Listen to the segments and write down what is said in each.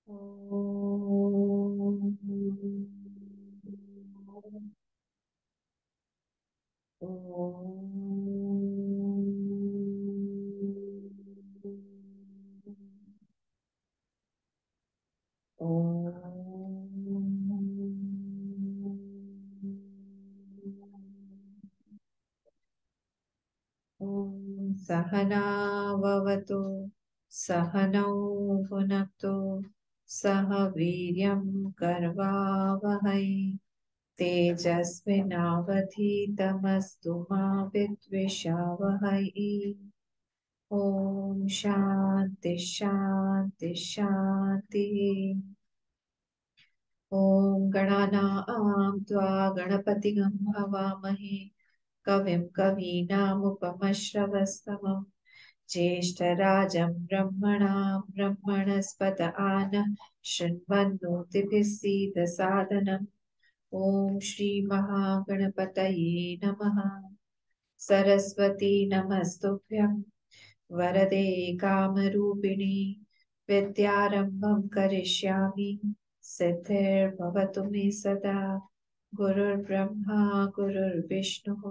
ओम। ॐ सहनाववतु सहनौ भुनक्तु सह वीर्यं करवावहै तेजस्विनावधीतमस्तु मा विद्विषावहै। ॐ शान्ति शान्ति शान्तिः। ॐ गणानां त्वा गणपतिगं हवामहे कविं कवीनामुपमश्रवस्तमम् ज्येष्ठराजं ब्रह्मणां ब्रह्मणस्पत आनः शृण्वन्नोतिभिः सीदसादनम्। ॐ श्रीमहागणपतये नमः। सरस्वती नमस्तुभ्यं वरदे कामरूपिणि विद्यारम्भं करिष्यामि सिद्धिर्भवतु मे सदा। गुरुर्ब्रह्मा गुरुर्विष्णुः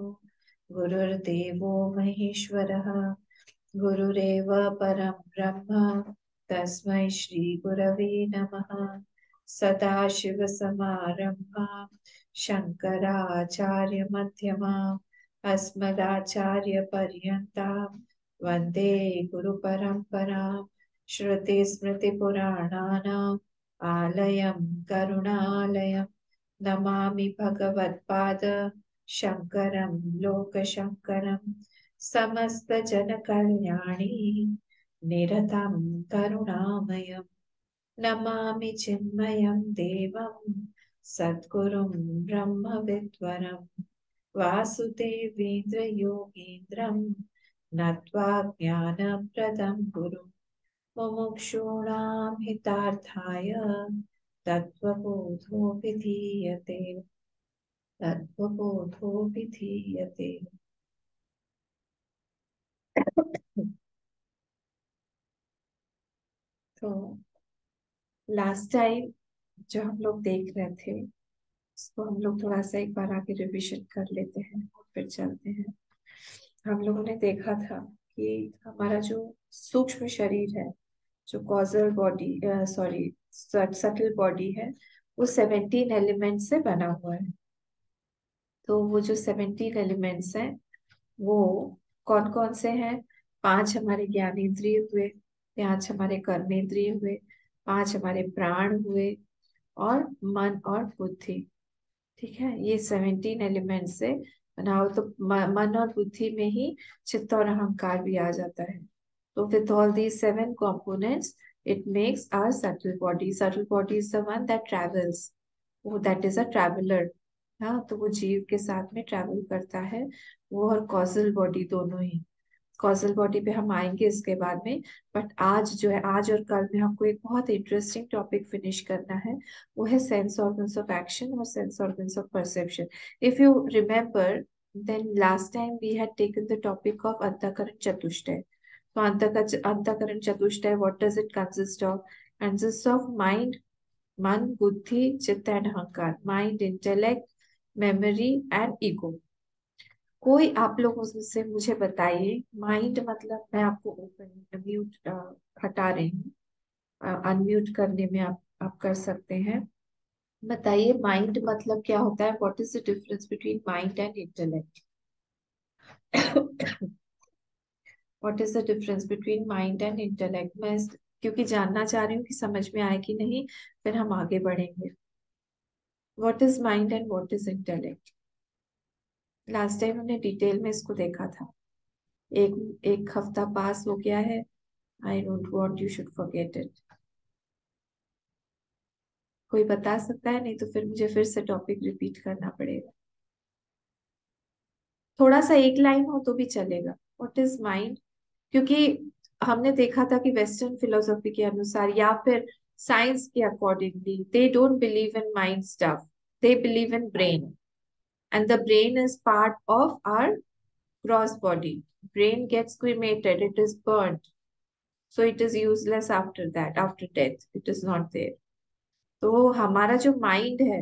गुरुर्देवो महेश्वरः गुरुरेव परं ब्रह्म तस्मै श्रीगुरवे नमः। सदाशिवसमारम्भां शङ्कराचार्यमध्यमाम् अस्मदाचार्यपर्यन्तां वन्दे गुरुपरम्परां। श्रुतिस्मृतिपुराणानाम् आलयं करुणालयं नमामि भगवत्पाद शङ्करं लोकशङ्करं। समस्तजनकल्याणी निरतं करुणामयं नमामि चिन्मयं देवं सद्गुरुं ब्रह्मविद्वरं वासुदेवेन्द्र योगीन्द्रं नत्वा ज्ञानप्रदं गुरुं मुमुक्षूणां हितार्थाय तत्त्वबोधो विधीयते तत्त्वबोधो विधीयते। तो लास्ट टाइम जो हम लोग देख रहे थे उसको हम लोग थोड़ा सा एक बार आगे रिवीजन कर लेते हैं और फिर चलते हैं। हम लोगों ने देखा था कि हमारा जो सूक्ष्म शरीर है, जो causal body sorry subtle body है, वो 17 एलिमेंट से बना हुआ है। तो वो जो 17 एलिमेंट्स हैं वो कौन कौन से हैं? 5 हमारे ज्ञानेंद्रिय हुए, 5 हमारे कर्मेंद्रिय हुए, 5 हमारे प्राण हुए और मन और बुद्धि। ठीक है, ये 17 एलिमेंट से बना हो। तो मन और बुद्धि में ही चित्त और अहंकार भी आ जाता है। तो with all these 7 components it makes our subtle body. Subtle body is the one that travels, वो that is a traveler। हाँ, तो वो जीव के साथ में ट्रैवल करता है, वो और कॉजल बॉडी दोनों ही। कॉजल बॉडी पे हम आएंगे इसके बाद में। बट आज जो है, आज और कल में हमको एक बहुत इंटरेस्टिंग टॉपिक फिनिश करना है। वो है सेंस ऑर्गन्स ऑफ एक्शन और sense organs of perception. If you remember, then last time we had taken the topic of antahkarana chatushtaya. तो antahkarana chatushtaya, what does it consist of? Consist of mind, man, buddhi, chitta and ahankar. Mind, intellect, memory and ego. कोई आप लोग उससे मुझे बताइए, mind मतलब, मैं आपको ओपन म्यूट हटा रही हूँ, अनम्यूट करने में आप कर सकते हैं। बताइए माइंड मतलब क्या होता है? What is the difference between mind and intellect? What is the difference between mind and intellect? मैं क्योंकि जानना चाह रही हूँ कि समझ में आए कि नहीं, फिर हम आगे बढ़ेंगे। What is mind and what is intellect? Last time हमने डिटेल में इसको देखा था। एक एक हफ्ता पास हो गया है। I don't want you should forget it. कोई बता सकता है? नहीं तो फिर मुझे फिर से टॉपिक रिपीट करना पड़ेगा। थोड़ा सा एक लाइन हो तो भी चलेगा। What is mind? क्योंकि हमने देखा था कि वेस्टर्न फिलोसफी के अनुसार या फिर साइंस के accordingly they don't believe in mind stuff, they believe in brain. And the brain is part of our gross body. Brain gets cremated, it is burnt, So it is useless after that, after death. It is not there. तो हमारा जो mind है,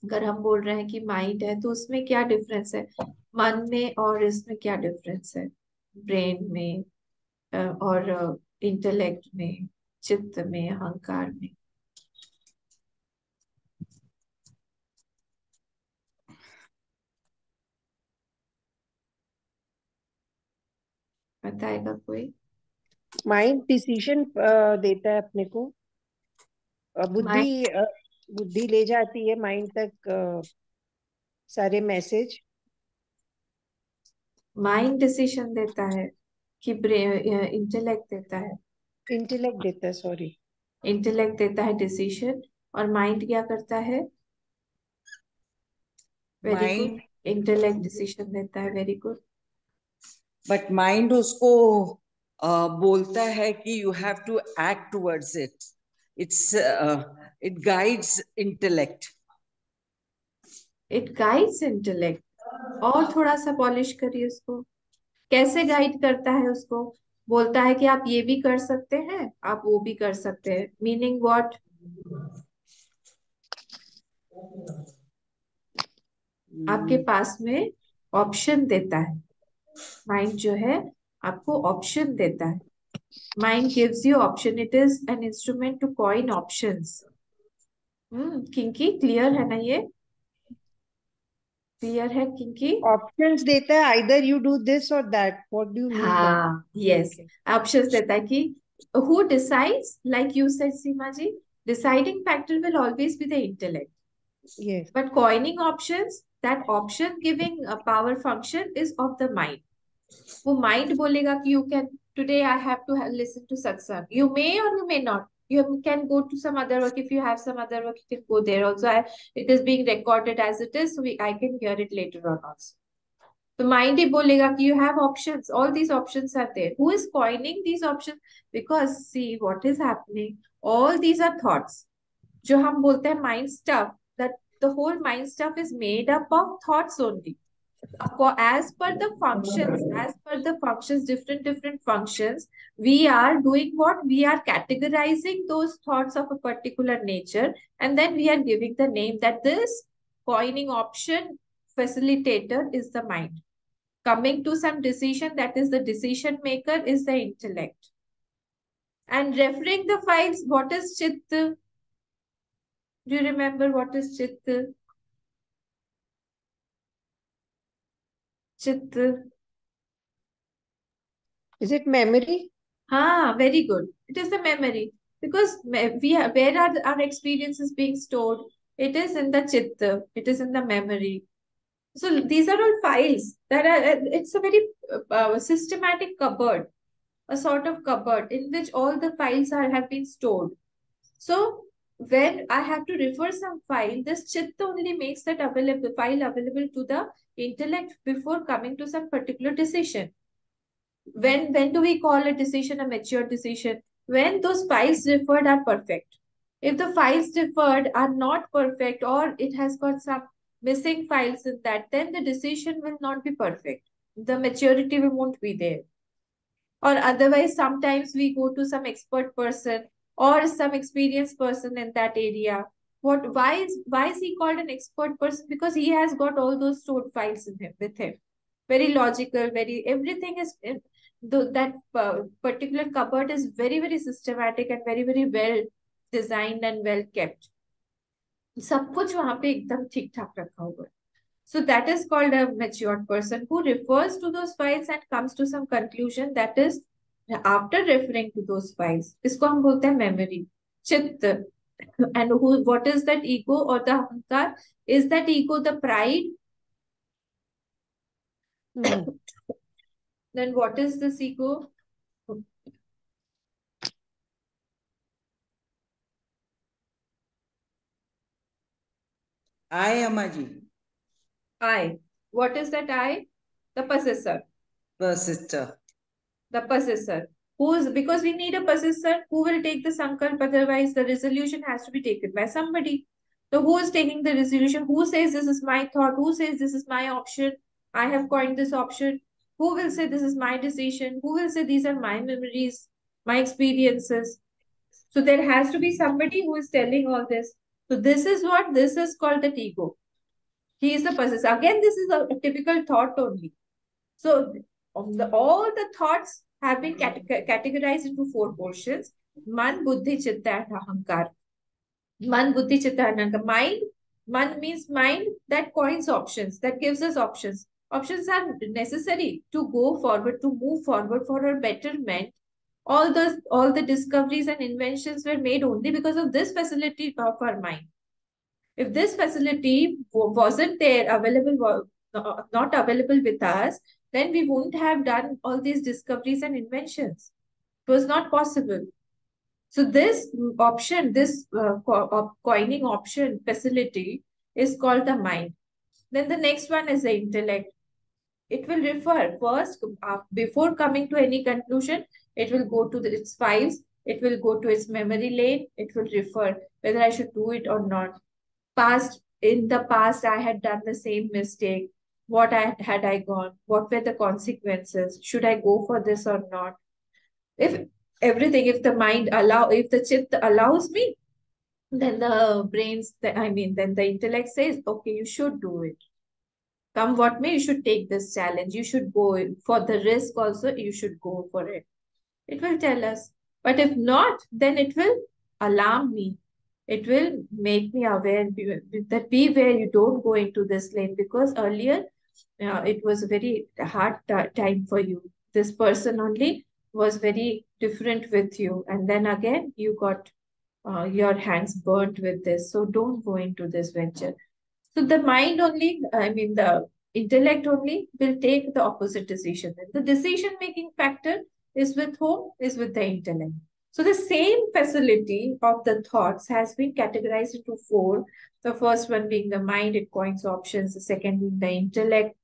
अगर हम बोल रहे हैं कि माइंड है, तो उसमें क्या डिफरेंस है? मन में और इसमें क्या डिफरेंस है? ब्रेन में और इंटेलेक्ट में, चित्त में, अहंकार में। बताएगा कोई? माइंड डिसीजन देता है अपने को, बुद्धि माइंड बुद्धि ले जाती है माइंड तक सारे मैसेज। माइंड डिसीजन देता है कि ब्रेन, इंटेलेक्ट देता है? इंटेलेक्ट देता है, सॉरी। इंटेलेक्ट देता है डिसीजन, और माइंड क्या करता है? Very good. Mind, intellect decision देता है, वेरी गुड। बट माइंड उसको बोलता है कि you have to act towards it. It's it guides intellect. It guides intellect. और थोड़ा सा पॉलिश करिए उसको। कैसे गाइड करता है उसको? बोलता है कि आप ये भी कर सकते हैं, आप वो भी कर सकते हैं। Meaning what? आपके पास में ऑप्शन देता है। माइंड जो है आपको ऑप्शन देता है। Mind gives you option, it is an instrument to coin options. किंकी, क्लियर है ना ये? क्लियर है किंकी? ऑप्शंस देता है, आइदर यू डू दिस और that. What do you mean by? हाँ, यस। ऑप्शंस देता है कि who decides, like you said Seema ji, deciding factor will always be the intellect, yes. but coining options, that option giving a power function is of the mind. वो mind बोलेगा कि you can, today I have to listen to satsang. You may or you may not. You can go to some other work. If you have some other work, you can go there also. It is being recorded as it is, so I can hear it later on also. The mind ही बोलेगा कि you have options. All these options are there. Who is coining these options? Because see what is happening. All these are thoughts. जो हम बोलते हैं mind stuff, that the whole mind stuff is made up of thoughts only. As per the functions, different functions, we are doing what? We are categorizing those thoughts of a particular nature, and then we are giving the name that this coining option facilitator is the mind. Coming to some decision, that is the decision maker is the intellect. And referring the files, what is Chitt? Do you remember what is Chitt? Chitt. Is it memory? Ah, very good. It is the memory. Because where are our experiences being stored? It is in the chitta. It is in the memory. So these are all files that are. It's a very systematic cupboard, a sort of cupboard in which all the files have been stored. So when I have to refer some file, this chitta only makes that file available to the intellect before coming to some particular decision. When do we call a decision a mature decision? When those files referred are perfect. If the files referred are not perfect, or it has got some missing files in that, then the decision will not be perfect. The maturity won't be there. Or otherwise, sometimes we go to some expert person or some experienced person in that area. Why is he called an expert person? Because he has got all those stored files in him with him. Very logical, very everything is in that particular cupboard is very systematic and very well designed and well kept. सब कुछ वहां पे एकदम ठीक ठाक रखा हुआ है. So that is called a matured person who refers to those files and comes to some conclusion, that is after referring to those files. इसको हम बोलते हैं memory. चित्त. And what is that ego or the ahankar? Is that ego the pride? No. Then what is this ego? I am Aji. I. What is that I? The possessor. Persistor. The possessor. Who's, because we need a possessor who will take the sankalp, otherwise the resolution has to be taken by somebody. So who is taking the resolution? Who says this is my thought? Who says this is my option? I have coined this option. Who will say this is my decision? Who will say these are my memories? my experiences. So there has to be somebody who is telling all this. So this is what this is called the ego. He is the possessor. Again, this is a typical thought only. So all the thoughts have been categorized into four portions: man, buddhi, chitta, and ahankar. Man, buddhi, chitta, and ahankar. Man means mind that coins options, that gives us options. Options are necessary to go forward, to move forward for our betterment. All the discoveries and inventions were made only because of this facility of our mind. If this facility wasn't there, not available with us, then we wouldn't have done all these discoveries and inventions. It was not possible. So this option, this coining option facility is called the mind. Then the next one is the intellect. It will refer first, before coming to any conclusion, it will go to its files, it will go to its memory lane, it will refer whether I should do it or not. In the past I had done the same mistake. What had I gone? What were the consequences? Should I go for this or not? If everything, if the chit allows me, then the then the intellect says, okay, you should do it. Come what may, you should take this challenge. You should go for the risk also. You should go for it. It will tell us. But if not, then it will alarm me. It will make me aware that beware, you don't go into this lane, because earlier it was a very hard time for you. This person only was very different with you. And then again, you got your hands burnt with this. So don't go into this venture. So the mind only, the intellect only will take the opposite decision. And the decision-making factor is with whom? Is with the intellect. So the same facility of the thoughts has been categorized into four. The first one being the mind, it coins options. The second being the intellect.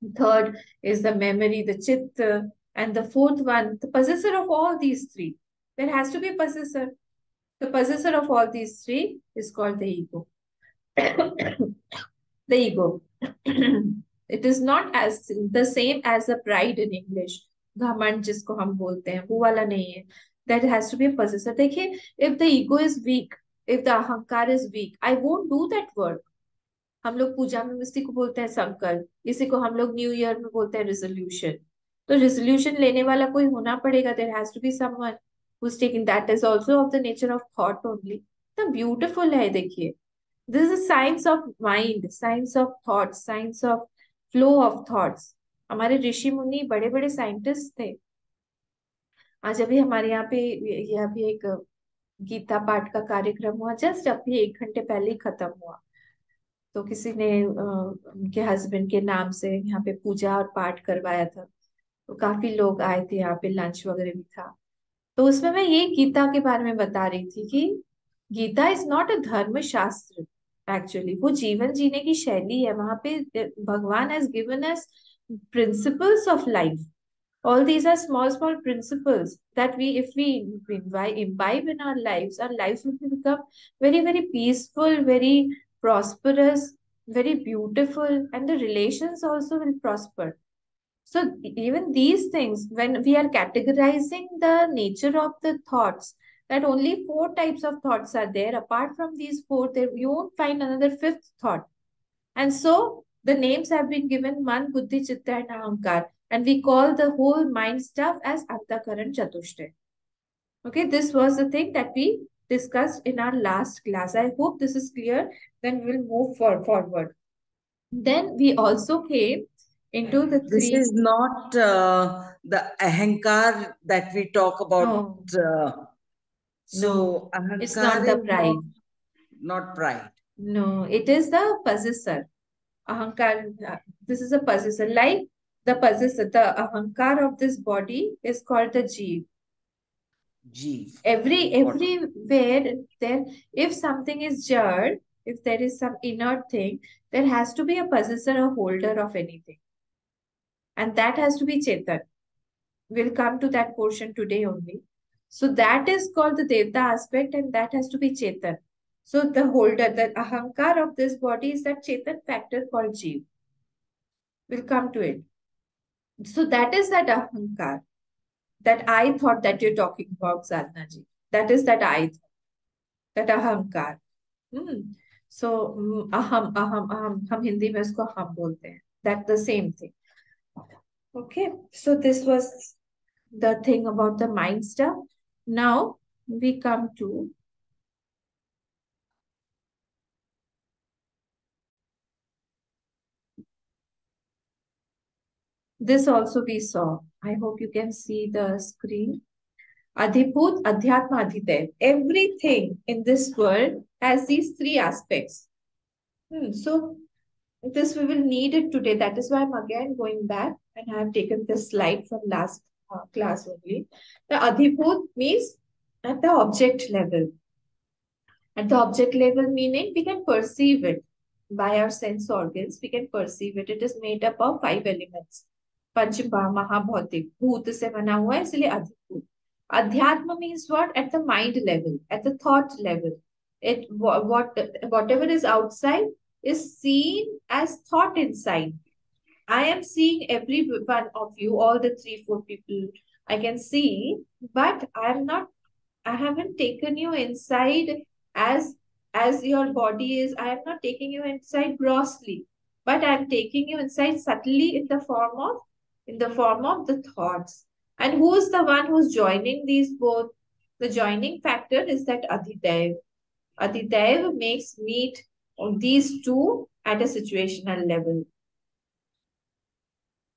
The third is the memory, the chitta. And the fourth one, the possessor of all these three. There has to be a possessor. The possessor of all these three is called the ego. The ego. It is not as the same as the pride in English. घमंड जिसको हम बोलते हैं वो वाला नहीं है. That has to be a possessor. देखिए, if the ego is weak, if the अहंकार is weak, I won't do that work. हम लोग पूजा में इसी को बोलते हैं संकल्प, इसी को हम लोग न्यू ईयर में बोलते हैं रेजोल्यूशन. तो रेजोल्यूशन लेने वाला कोई होना पड़ेगा. There has to be someone who's taking. That is also of the nature of thought only. तो ब्यूटीफुल है देखिए. This is science of mind, science of thoughts, science of flow of thoughts. हमारे ऋषि मुनि बड़े बड़े साइंटिस्ट थे. आज अभी हमारे यहाँ पे ये अभी एक गीता पाठ का कार्यक्रम हुआ, जस्ट अभी 1 घंटे पहले ही खत्म हुआ. तो किसी ने उनके हस्बैंड के नाम से यहाँ पे पूजा और पाठ करवाया था. तो काफी लोग आए थे यहाँ पे, लंच वगैरह भी था. तो उसमें मैं ये गीता के बारे में बता रही थी कि गीता इज नॉट अ धर्म शास्त्र. एक्चुअली वो जीवन जीने की शैली है. वहां पे भगवान has given us principles of life. All these are small, small principles that if we imbibe in our lives will become very, very peaceful, very prosperous, very beautiful, and the relations also will prosper. So even these things, when we are categorizing the nature of the thoughts, that only 4 types of thoughts are there. Apart from these 4, there you won't find another 5th thought. And so the names have been given: Man, Buddhi, Chitta, and Ahankar. And we call the whole mind stuff as Antakaran Chatushtay. Okay, this was the thing that we discussed in our last class. I hope this is clear. Then we'll move forward. Then we also came into the This three. is not the ahankar that we talk about. No. So No, ahankar it's not the is pride. not pride. No, it is the possessor. Ahankar, this is a possessor. Like the possessor, the ahankar of this body is called the jeev. Jeev. Everywhere there, if something is jarred, if there is some inert thing, there has to be a possessor, a holder of anything. And that has to be Chetan. We'll come to that portion today only. So that is called the Devta aspect, and that has to be Chetan. So the holder, the ahankar of this body is that Chetan factor called Jeev. We'll come to it. So that is that ahankar. that I thought that you're talking about, Sadhana ji. That is that I thought, that ahankar. So aham, aham, aham, हम हिंदी में उसको हम बोलते हैं. That the same thing. Okay, so this was the thing about the mind stuff. Now we come to this also we saw. I hope you can see the screen. Adhibhut, Adhyatma, Adhidev. Everything in this world has these three aspects. So this we will need it today. That is why I'm again going back and I have taken this slide from last class only. The Adhibhut means at the object level. At the object level meaning we can perceive it by our sense organs. We can perceive it. It is made up of 5 elements. पंच महाभौतिक भूत से बना हुआ है इसलिए अधिभूत. Adhyatma means what? At the mind level, at the thought level. Whatever is outside is seen as thought inside. I am seeing every one of you, all the 3-4 people I can see, but I haven't taken you inside as your body is. I am not taking you inside grossly, but I am taking you inside subtly in the form of the thoughts. And who is the one who's joining these both? The joining factor is that Adhidev. Adhidev makes meet these two at a situational level.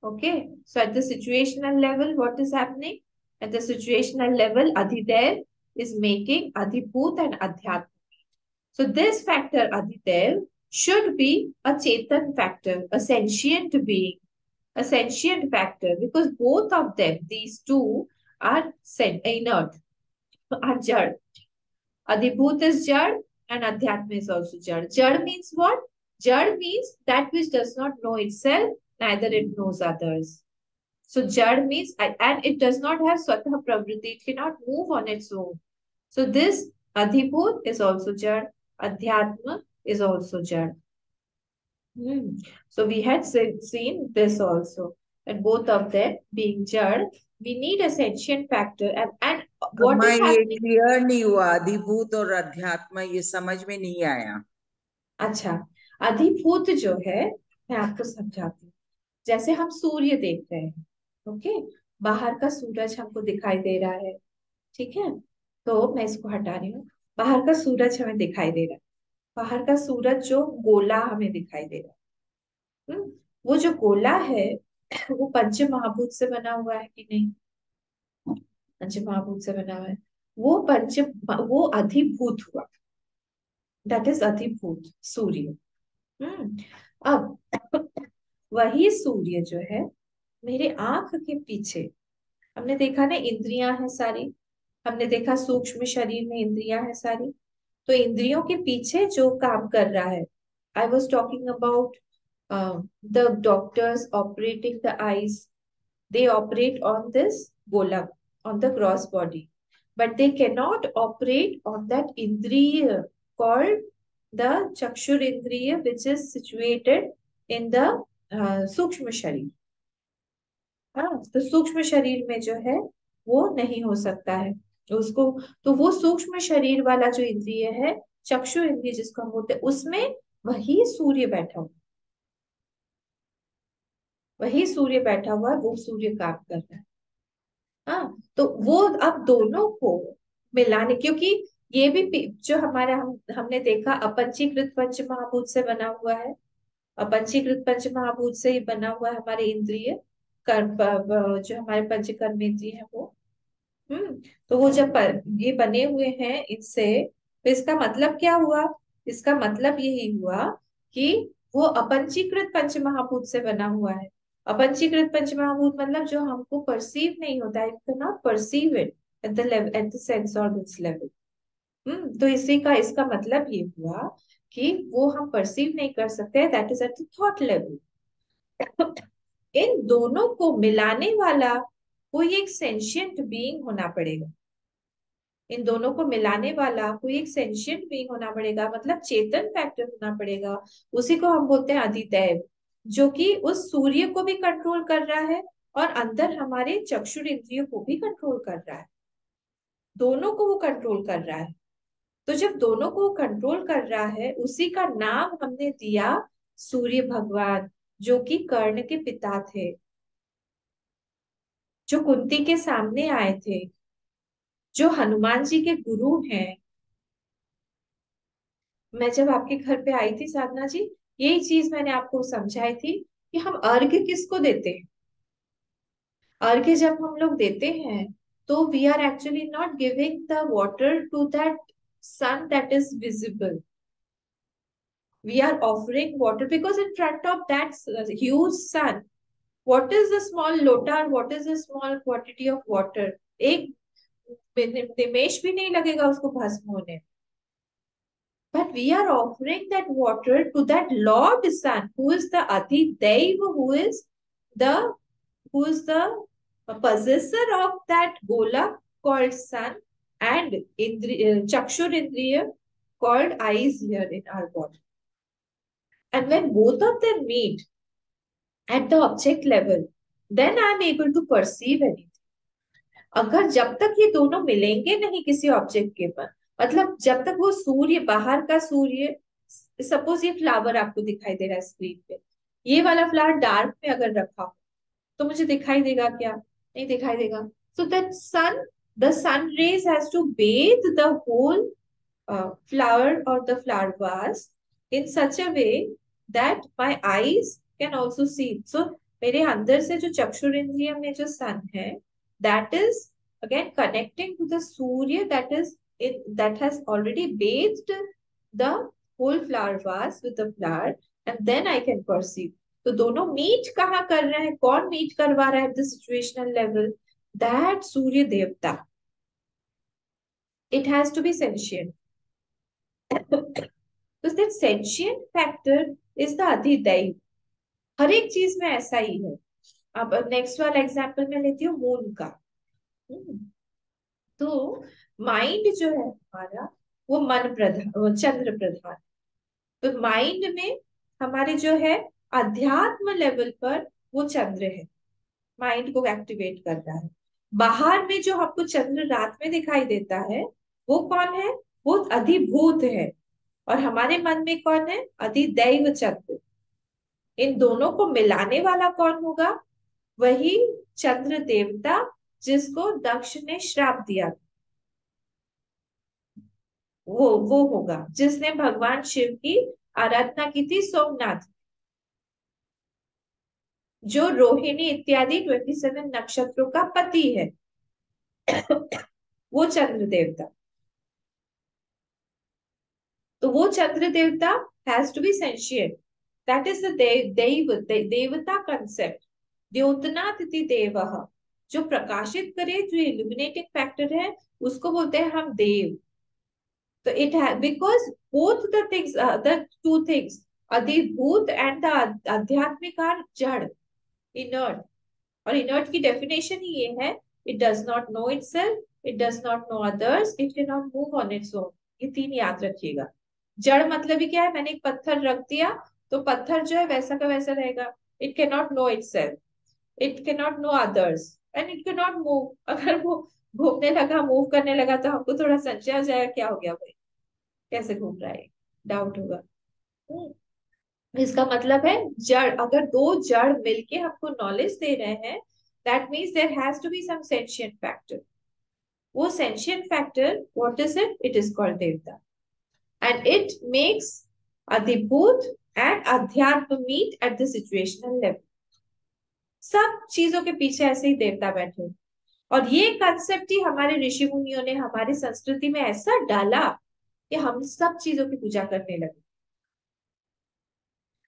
Okay, so at the situational level, what is happening? At the situational level, Adhidev is making Adhibhut and Adhyatma. So this factor, Adhidev, should be a Chetan factor, a sentient being, a sentient factor, because both of them, these two, are inert, are Jad. Adhibhut is Jad and Adhyatma is also Jad. Jad means what? Jad means that which does not know itself, neither it knows others. So Jad means, and it does not have Swatha Pravritti, it cannot move on its own. So this Adhibhut is also Jad, Adhyatma is also Jad. So we had seen this also, and both of them being Jad, we need a sentient factor. And what is happening? ये clear नहीं हुआ, अधिभूत और अध्यात्म ये समझ में नहीं आया. अच्छा, अधिभूत जो है मैं आपको समझाती हूँ. जैसे हम सूर्य देख रहे हैं, ओके, बाहर का सूरज हमको दिखाई दे रहा है, ठीक है, तो मैं इसको हटा रही हूँ. बाहर का सूरज हमें दिखाई दे रहा है. बाहर का सूरज जो गोला हमें दिखाई दे रहा है, वो जो गोला है वो पंच महाभूत से बना हुआ है कि नहीं? पंच महाभूत से बना हुआ है. वो अधिभूत हुआ. दैट इज अधिभूत सूर्य. अब वही सूर्य जो है मेरे आंख के पीछे, हमने देखा ना इंद्रियां हैं सारी, हमने देखा सूक्ष्म शरीर में इंद्रियां हैं सारी, तो इंद्रियों के पीछे जो काम कर रहा है, I was talking about the doctors operating the eyes. They operate on this golak, on the gross body, but they cannot operate on that indriya called the chakshur indriya, which is situated in the सूक्ष्म शरीर. हाँ, तो सूक्ष्म शरीर में जो है वो नहीं हो सकता है उसको. तो वो सूक्ष्म शरीर वाला जो इंद्रिय है, चक्षु इंद्रिय जिसको हम बोलते हैं, उसमें वही सूर्य बैठा हुआ, वही सूर्य बैठा हुआ है, वो सूर्य काम कर रहा है. हाँ, तो वो अब दोनों को मिलाने, क्योंकि ये भी जो हमारा हमने देखा अपंचीकृत पंच महाभूत से बना हुआ है. अपंचीकृत पंच महाभूत से ही बना हुआ है हमारे इंद्रिय कर्म, जो हमारे पंचकर्म इंद्रिय है वो. तो वो जब ये बने हुए हैं इनसे, तो इसका मतलब क्या हुआ? इसका मतलब यही हुआ कि वो अपंचीकृत पंच महाभूत से बना हुआ है. अपंचीकृत पंच महाभूत मतलब जो हमको परसीव नहीं होता है, you can not perceive it at the level, at the sense organs level. तो इसी का इसका मतलब ये हुआ कि वो हम परसीव नहीं कर सकते, that is at the thought level. इन दोनों को मिलाने वाला कोई एक सेंशियंट बीइंग होना पड़ेगा. इन दोनों को मिलाने वाला कोई एक सेंशियंट बीइंग होना पड़ेगा, मतलब चेतन फैक्टर होना पड़ेगा. उसी को हम बोलते हैं अधिदैव, जो कि उस सूर्य को भी कंट्रोल कर रहा है और अंदर हमारे चक्षुर इंद्रियों को भी कंट्रोल कर रहा है, दोनों को वो कंट्रोल कर रहा है। तो जब दोनों को कंट्रोल कर रहा है, उसी का नाम हमने दिया सूर्य भगवान, जो कि कर्ण के पिता थे, जो कुंती के सामने आए थे, जो हनुमान जी के गुरु हैं। मैं जब आपके घर पे आई थी साधना जी, यही चीज मैंने आपको समझाई थी कि हम अर्घ्य किसको देते हैं। अर्घ्य जब हम लोग देते हैं, तो we are actually not giving the water to that sun that is visible. We are offering water because in front of that huge sun, what is the small lota, what is the small quantity of water? एक निमेश भी नहीं लगेगा उसको भस्म होने। But we are offering that water to that Lord Sun, who is the Adi Dev, the who is the possessor of that Golak called Sun, and Chakshur Indriya called eyes here in our body. And when both of them meet at the object level, then I am able to perceive anything. अगर जब तक ये दोनों मिलेंगे नहीं किसी object के पर, मतलब जब तक वो सूर्य, बाहर का सूर्य, सपोज ये फ्लावर आपको दिखाई दे रहा है स्क्रीन पे, ये वाला फ्लावर डार्क में अगर रखा हो तो मुझे दिखाई देगा क्या? नहीं दिखाई देगा। So that sun, the sun rays has to bathe the whole flower or the flower vase in such a way that my eyes can also see. So मेरे अंदर से जो चक्षुर इंद्रिय में जो सन है, that is again connecting to the surya that is that has already bathed the whole flower vase with the flower, and then I can perceive. तो दोनों मीट कहाँ कर रहे हैं? कौन मीट करवा रहा है at the situational level? That सूर्य देवता. It has to be sentient. तो that sentient factor is the अधिदैव. हर एक चीज में ऐसा ही है। अब नेक्स्ट वाला एग्जांपल मैं लेती हूँ मून का। तो माइंड जो है हमारा, वो मन प्रधान, चंद्र प्रधान। तो माइंड में हमारे जो है अध्यात्म लेवल पर वो चंद्र है, माइंड को एक्टिवेट करता है। बाहर में जो हमको चंद्र रात में दिखाई देता है, वो कौन है? वो अधिभूत है। और हमारे मन में कौन है? अधिदैव चंद्र। इन दोनों को मिलाने वाला कौन होगा? वही चंद्र देवता जिसको दक्ष ने श्राप दिया, वो होगा जिसने भगवान शिव की आराधना की थी सोमनाथ, जो रोहिणी इत्यादि 27 नक्षत्रों का पति है। वो चंद्र देवता। तो वो Chandra devata has to be sentient. That is the devata concept. द्योतनातिथि देवः, जो प्रकाशित करे, जो इल्यूमिनेटिंग फैक्टर है, उसको बोलते हैं हम देव। तो इट है because both the things, the two things, adhibhuta and the adhyatmik are jad, inert. और इनर्ट की डेफिनेशन ही ये है, it does not know itself, it does not know others, it can not move on its own. ये तीन याद रखिएगा। जड़ मतलब ही क्या है? मैंने एक पत्थर रख दिया तो पत्थर जो है वैसा का वैसा रहेगा। It can not know itself, it can not know others, and it can not move. अगर वो घूमने लगा, मूव करने लगा, तो हमको थोड़ा संशय हो जाएगा, क्या हो गया भाई, कैसे घूम रहा है, डाउट होगा। इसका मतलब है जड़, अगर दो जड़ मिलके हमको नॉलेज दे रहे हैं, that means there has to be some sentient factor. वो sentient factor what is it? It is called devata, and it makes adhibhuta and adhyatma meet at the situational level. सब चीजों के पीछे ऐसे ही देवता बैठे। और ये कंसेप्ट ही हमारे ऋषि मुनियों ने हमारी संस्कृति में ऐसा डाला कि हम सब चीजों की पूजा करने लगे।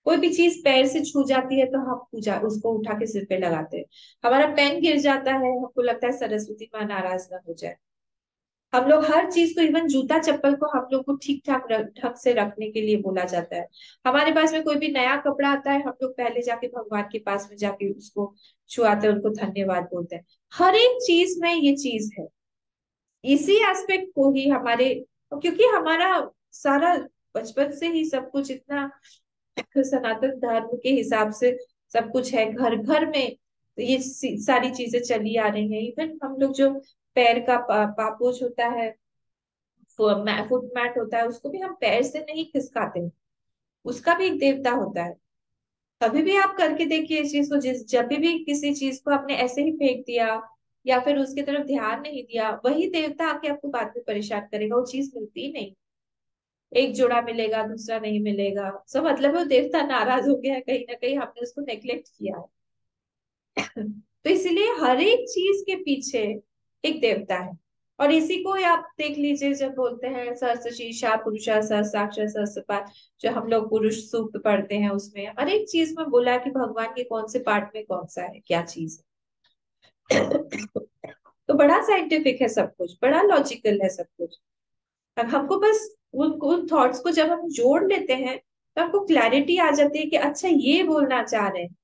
कोई भी चीज पैर से छू जाती है तो हम पूजा उसको उठा के सिर पे लगाते हैं। हमारा पेन गिर जाता है, हमको लगता है सरस्वती माँ नाराज ना हो जाए। हम लोग हर चीज को, इवन जूता चप्पल को, हम लोग को ठीक ठाक ढंग से रखने के लिए बोला जाता है। हमारे पास में कोई भी नया कपड़ा आता है, हम लोग पहले जाके भगवान के पास में जाके उसको छुआते हैं, उनको धन्यवाद बोलते हैं। हर एक चीज में ये चीज है। इसी एस्पेक्ट को ही हमारे, क्योंकि हमारा सारा बचपन से ही सब कुछ इतना सनातन धर्म के हिसाब से सब कुछ है, घर घर में तो ये सारी चीजें चली आ रही हैं। इवन हम लोग जो पैर का पापोच होता है, फुट मैट होता है, उसको भी हम पैर से नहीं खिसकाते हैं, उसका भी एक देवता होता है। कभी भी आप करके देखिए इस चीज को, जिस जब भी किसी चीज को आपने ऐसे ही फेंक दिया या फिर उसकी तरफ ध्यान नहीं दिया, वही देवता आके आपको बाद में परेशान करेगा, वो चीज मिलती ही नहीं। एक जोड़ा मिलेगा, दूसरा नहीं मिलेगा, सब मतलब है वो देवता नाराज हो गया है, कहीं ना कहीं हमने उसको नेग्लेक्ट किया है। तो इसीलिए हर एक चीज के पीछे एक देवता है। और इसी को ही आप देख लीजिए, जब बोलते हैं सहस्त्र शीर्षा पुरुषा सहस्राक्ष सहस्त्रपाद, जो हम लोग पुरुष सूक्त पढ़ते हैं, उसमें हर एक चीज में बोला है कि भगवान के कौन से पार्ट में कौन सा है, क्या चीज है। तो बड़ा साइंटिफिक है सब कुछ, बड़ा लॉजिकल है सब कुछ। अब हमको बस उन थॉट्स को जब हम जोड़ लेते हैं, तो हमको क्लैरिटी आ जाती है कि अच्छा ये बोलना चाह रहे हैं,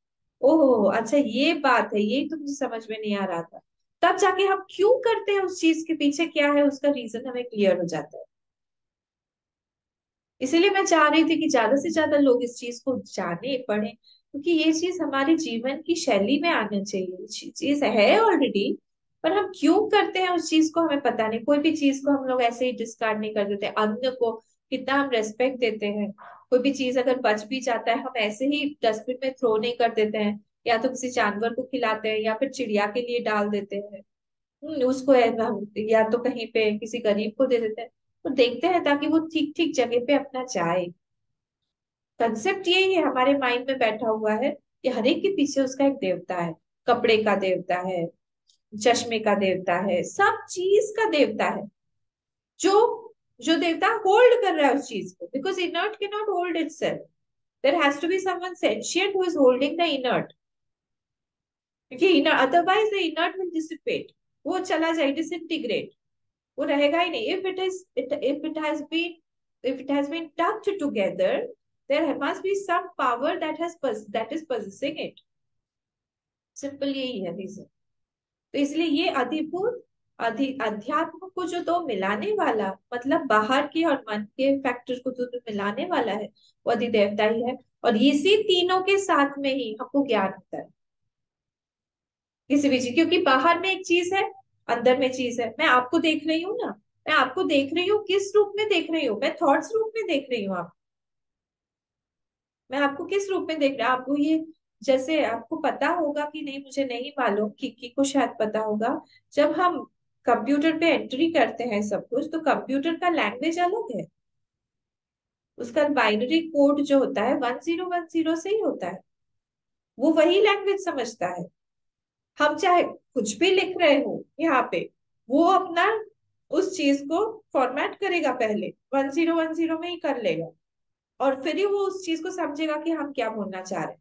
ओहो अच्छा ये बात है, ये तो मुझे समझ में नहीं आ रहा था। तब जाके हम क्यों करते हैं, उस चीज के पीछे क्या है, उसका रीजन हमें क्लियर हो जाता है। इसीलिए मैं चाह रही थी कि ज्यादा से ज्यादा लोग इस चीज को जाने पढ़ें, क्योंकि ये चीज हमारे जीवन की शैली में आना चाहिए। चीज है ऑलरेडी, पर हम क्यों करते हैं उस चीज को हमें पता नहीं। कोई भी चीज को हम लोग ऐसे ही डिस्कार्ड नहीं कर देते। अन्न को कितना हम रेस्पेक्ट देते हैं। कोई भी चीज अगर बच भी जाता है, हम ऐसे ही डस्टबिन में थ्रो नहीं कर देते हैं, या तो किसी जानवर को खिलाते हैं या फिर चिड़िया के लिए डाल देते हैं। उसको या तो कहीं पे किसी गरीब को दे देते हैं। तो देखते हैं ताकि वो ठीक ठीक जगह पे अपना जाए। कंसेप्ट यही है, हमारे माइंड में बैठा हुआ है कि हर एक के पीछे उसका एक देवता है। कपड़े का देवता है, चश्मे का देवता है, सब चीज का देवता है। जो जो देवता होल्ड कर रहा है उस चीज को, because inert can not hold itself, there has to be someone sentient who is holding the inert, क्योंकि otherwise the inert will dissipate, वो चला जाए, डिसइंटीग्रेट, वो रहेगा ही नहीं। if it has been if it has been tucked together, there must be some power that is possessing it. Simple यही है reason. तो इसलिए ये अधिभूत अध्यात्म को जो दो मिलाने वाला, मतलब बाहर के और मन के फैक्टर को जो मिलाने वाला है, वो अधिदेवता ही है। और इसी तीनों के साथ में ही हमको ज्ञान होता है किसी भी चीज, क्योंकि बाहर में एक चीज है, अंदर में चीज है। मैं आपको देख रही हूँ ना, मैं आपको देख रही हूँ, किस रूप में देख रही हूँ, मैं थॉट्स रूप में देख रही हूँ। आप मैं आपको किस रूप में देख रहा हूँ, आपको ये, जैसे आपको पता होगा कि नहीं मुझे नहीं मालूम, कि को शायद पता होगा, जब हम कंप्यूटर पे एंट्री करते हैं सब कुछ, तो कंप्यूटर का लैंग्वेज अलग है। उसका बाइनरी कोड जो होता है 1010 से ही होता है, वो वही लैंग्वेज समझता है। हम चाहे कुछ भी लिख रहे हो यहाँ पे, वो अपना उस चीज को फॉर्मेट करेगा, पहले 1010 में ही कर लेगा, और फिर ही वो उस चीज को समझेगा कि हम क्या बोलना चाह रहे हैं।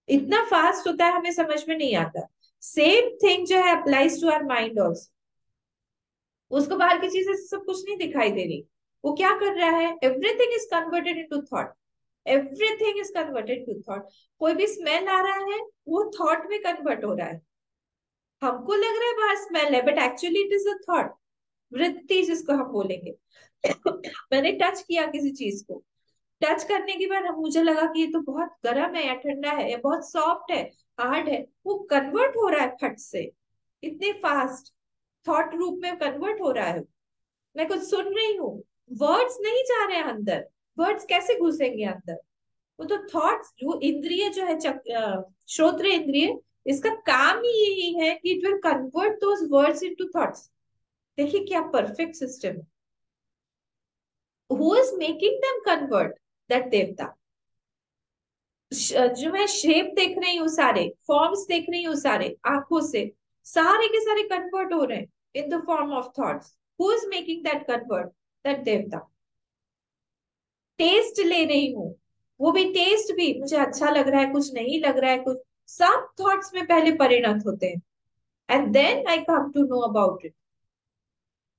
इतना फास्ट होता है, हमें समझ में नहीं आता। सेम थिंग जो है applies to our mind also. उसको बाहर की चीजें सब कुछ नहीं दिखाई दे रही, वो क्या कर रहा है, everything is converted into thought, everything is converted to thought. कोई भी स्मेल आ रहा है, वो थॉट में कन्वर्ट हो रहा है। हमको लग रहा है बाहर स्मेल है, but actually it is a thought, वृत्ति जिसको हम बोलेंगे। मैंने टच किया किसी चीज को, टच करने के बाद मुझे लगा कि ये तो बहुत गर्म है या ठंडा है या बहुत सॉफ्ट है, हार्ड है, वो कन्वर्ट हो रहा है फट से, इतने फास्ट थॉट रूप में कन्वर्ट हो रहा है। मैं कुछ सुन रही हूँ, वर्ड्स नहीं जा रहे हैं अंदर, वर्ड्स कैसे घुसेंगे अंदर, वो तो थॉट्स, जो इंद्रिय जो है श्रोत्र इंद्रिय, इसका काम ही यही है कि it will convert those words into thoughts. देखिए क्या परफेक्ट सिस्टम है। Who is making them convert, that देवता। जो मैं शेप देख रही हूँ, सारे फॉर्म्स देख रही हूँ, सारे आंखों से, सारे के सारे कन्वर्ट हो रहे हैं in the form of thoughts. Who is making that convert, that देवता। टेस्ट ले रही हूँ, वो भी टेस्ट भी मुझे अच्छा लग रहा है, कुछ नहीं लग रहा है, कुछ सब थॉट्स में पहले परिणत होते हैं, and then I come to know about it.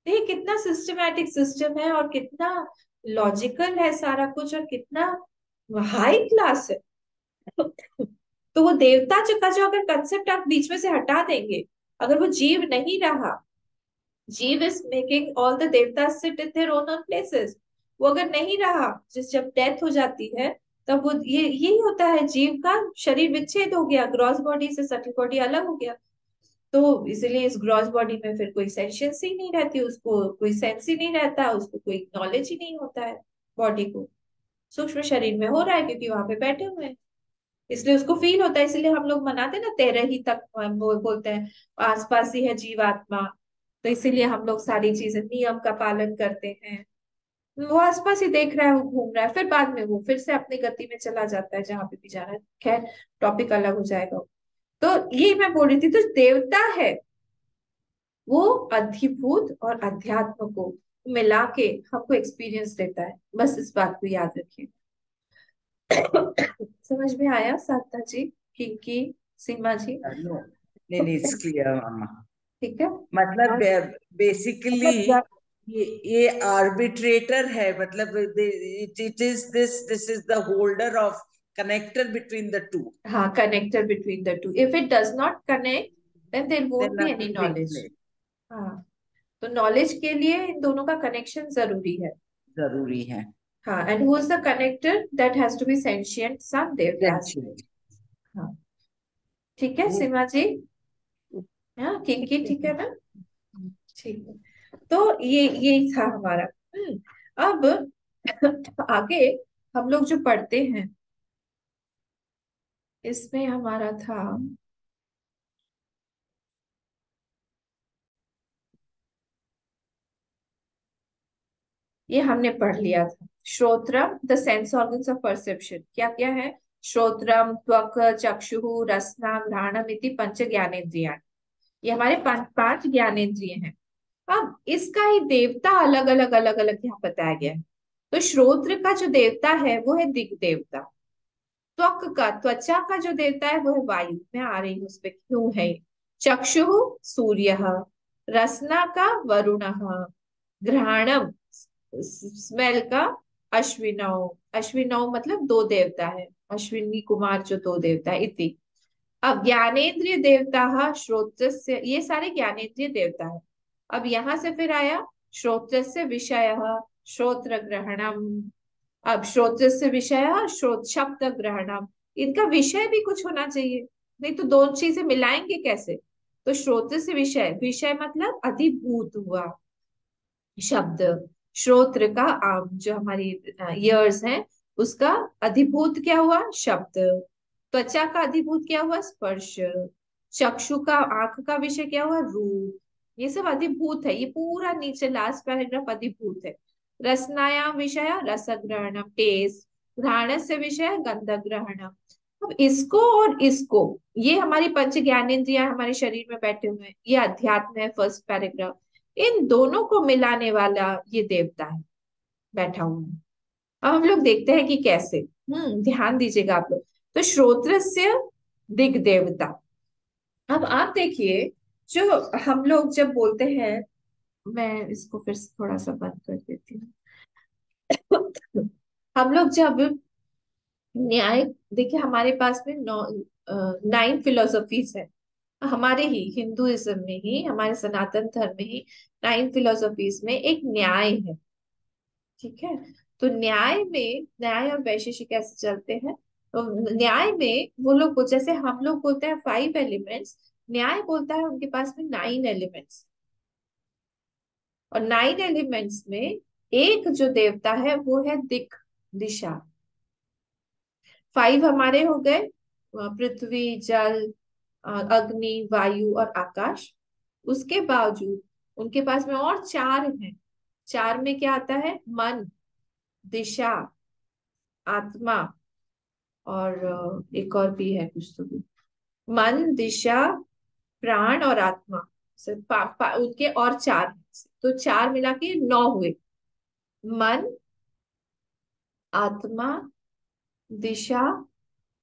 देखिए कितना सिस्टमैटिक सिस्टम है, और कितना लॉजिकल है सारा कुछ, और कितना हाई क्लास है। तो वो देवता जो का जो अगर कंसेप्ट आप बीच में से हटा देंगे, अगर वो जीव नहीं रहा, जीव इज मेकिंग ऑल द देवता sit in their own places, वो अगर नहीं रहा, जिस जब डेथ हो जाती है, तब वो ये यही होता है, जीव का शरीर विच्छेद हो गया, ग्रॉस बॉडी से सटल बॉडी अलग हो गया। तो इसलिए इस ग्रॉस बॉडी में फिर कोई सेंशियस ही नहीं रहती, उसको कोई सेंस ही नहीं रहता, उसको कोई नॉलेज ही नहीं होता है बॉडी को। सूक्ष्म शरीर में हो रहा है क्योंकि वहां पे बैठे हुए हैं, इसलिए उसको फील होता है। इसलिए हम लोग मनाते हैं ना, 13 ही तक हम बोलते हैं, आसपास ही है जीवात्मा। तो इसीलिए हम लोग सारी चीजें नियम का पालन करते हैं। वो आसपास ही देख रहा है, वो घूम रहा है, फिर बाद में वो फिर से अपनी गति में चला जाता है जहां पे भी जाना है। खैर, टॉपिक अलग हो जाएगा। तो ये मैं बोल रही थी, तो देवता है वो अधिभूत और अध्यात्म को मिला के हमको एक्सपीरियंस देता है, बस इस बात को याद रखिए। समझ में आया साधना जी, किंकी, सीमा जी? No, नहीं, it's clear, मामा। ठीक है। मतलब बेसिकली मतलब ये आर्बिट्रेटर है, मतलब it is this is the holder of connector between the two. हाँ, connector between the two. If it does not connect then there then won't be any nothing takes knowledge. Place. हाँ, तो knowledge के लिए इन दोनों का connection जरूरी है। जरूरी है। हाँ, and who is the connector? That has to be sentient, some devatas. Sensual। हाँ, ठीक है वो सीमा जी। हाँ, किंकी ठीक है ना? ठीक है। तो ये था हमारा। अब आगे हम लोग जो पढ़ते हैं, इसमें हमारा था, ये हमने पढ़ लिया था, shrotram the sense organs of perception. क्या क्या है? श्रोत्रम, त्वक, चक्षु, रसना, घ्राणम इति पंच ज्ञानेन्द्रिया। ये हमारे पांच ज्ञानेन्द्रिय हैं। अब इसका ही देवता अलग अलग यहाँ बताया गया है। तो श्रोत्र का जो देवता है वो है दिग देवता। त्वक का, त्वचा का जो देवता है वो है वायु। मैं आ रही हूँ उस पे क्यों है। चक्षु सूर्य, रसना का वरुण, घ्राणम स्मेल का अश्विनौ। अश्विनौ मतलब दो देवता है, अश्विनी कुमार जो दो देवता है, इति। अब ज्ञानेन्द्रिय देवता श्रोत्रस्य, ये सारे ज्ञानेन्द्रिय देवता है। अब यहां से फिर आया श्रोत्रस्य विषय, श्रोत्र ग्रहणम। अब श्रोत्रस्य विषय, श्रोत शब्द ग्रहणम। इनका विषय भी कुछ होना चाहिए, नहीं तो दो चीजें मिलाएंगे कैसे? तो श्रोत्र से विषय, विषय मतलब अधिभूत हुआ शब्द। श्रोत्र का जो हमारी ईयर्स हैं, उसका अधिभूत क्या हुआ? शब्द। त्वचा का अधिभूत क्या हुआ? स्पर्श। चक्षु का, आंख का विषय क्या हुआ? रूप। ये सब अधिभूत है, ये पूरा नीचे लास्ट पैराग्राफ अधिभूत है। रसनायाम विषय रस ग्रहणम, टेस्ट। घ्राण से विषय गंध ग्रहणम। अब इसको और इसको, ये हमारी पंच ज्ञानेंद्रियां हमारे शरीर में बैठे हुए हैं, ये अध्यात्म है, फर्स्ट पैराग्राफ। इन दोनों को मिलाने वाला ये देवता है, बैठा हुआ है। अब हम लोग देखते हैं कि कैसे। ध्यान दीजिएगा आप लोग। तो श्रोत्रस्य दिग देवता। अब आप देखिए, जो हम लोग जब बोलते हैं, मैं इसको फिर से थोड़ा सा बंद कर देती हूँ। हम लोग जब न्याय, देखिए हमारे पास में 9 फिलोसफीज है। हमारे ही हिंदुइज्म में ही, हमारे सनातन धर्म में ही 9 फिलोसफीज में एक न्याय है। ठीक है। तो न्याय में, न्याय और वैशेषिक कैसे चलते हैं? तो न्याय में वो लोग, जैसे हम लोग बोलते हैं 5 एलिमेंट्स, न्याय बोलता है उनके पास में 9 एलिमेंट्स। और 9 एलिमेंट्स में एक जो देवता है वो है दिक, दिशा। 5 हमारे हो गए, पृथ्वी, जल, अग्नि, वायु और आकाश। उसके बावजूद उनके पास में और 4 हैं। 4 में क्या आता है? मन, दिशा, आत्मा, और एक और भी है कुछ तो भी। मन, दिशा, प्राण और आत्मा। सिर्फ उनके और 4 हैं। तो 4 मिला के 9 हुए। मन, आत्मा, दिशा,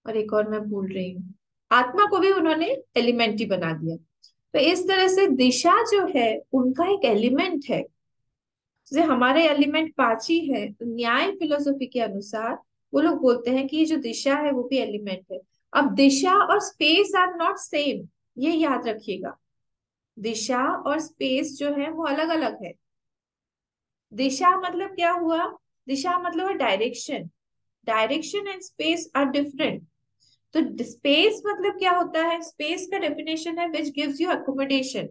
और एक और मैं भूल रही हूँ। आत्मा को भी उन्होंने एलिमेंट ही बना दिया। तो इस तरह से दिशा जो है उनका एक एलिमेंट है। जैसे हमारे एलिमेंट 5 ही है, तो न्याय फिलोसफी के अनुसार वो लोग बोलते हैं कि ये जो दिशा है वो भी एलिमेंट है। अब दिशा और स्पेस आर नॉट सेम, ये याद रखिएगा। दिशा और स्पेस जो है वो अलग अलग है। दिशा मतलब क्या हुआ? दिशा मतलब है direction. Direction and space are different. तो स्पेस मतलब क्या होता है? स्पेस का डेफिनेशन है विच गिव्स यू अकोमोडेशन,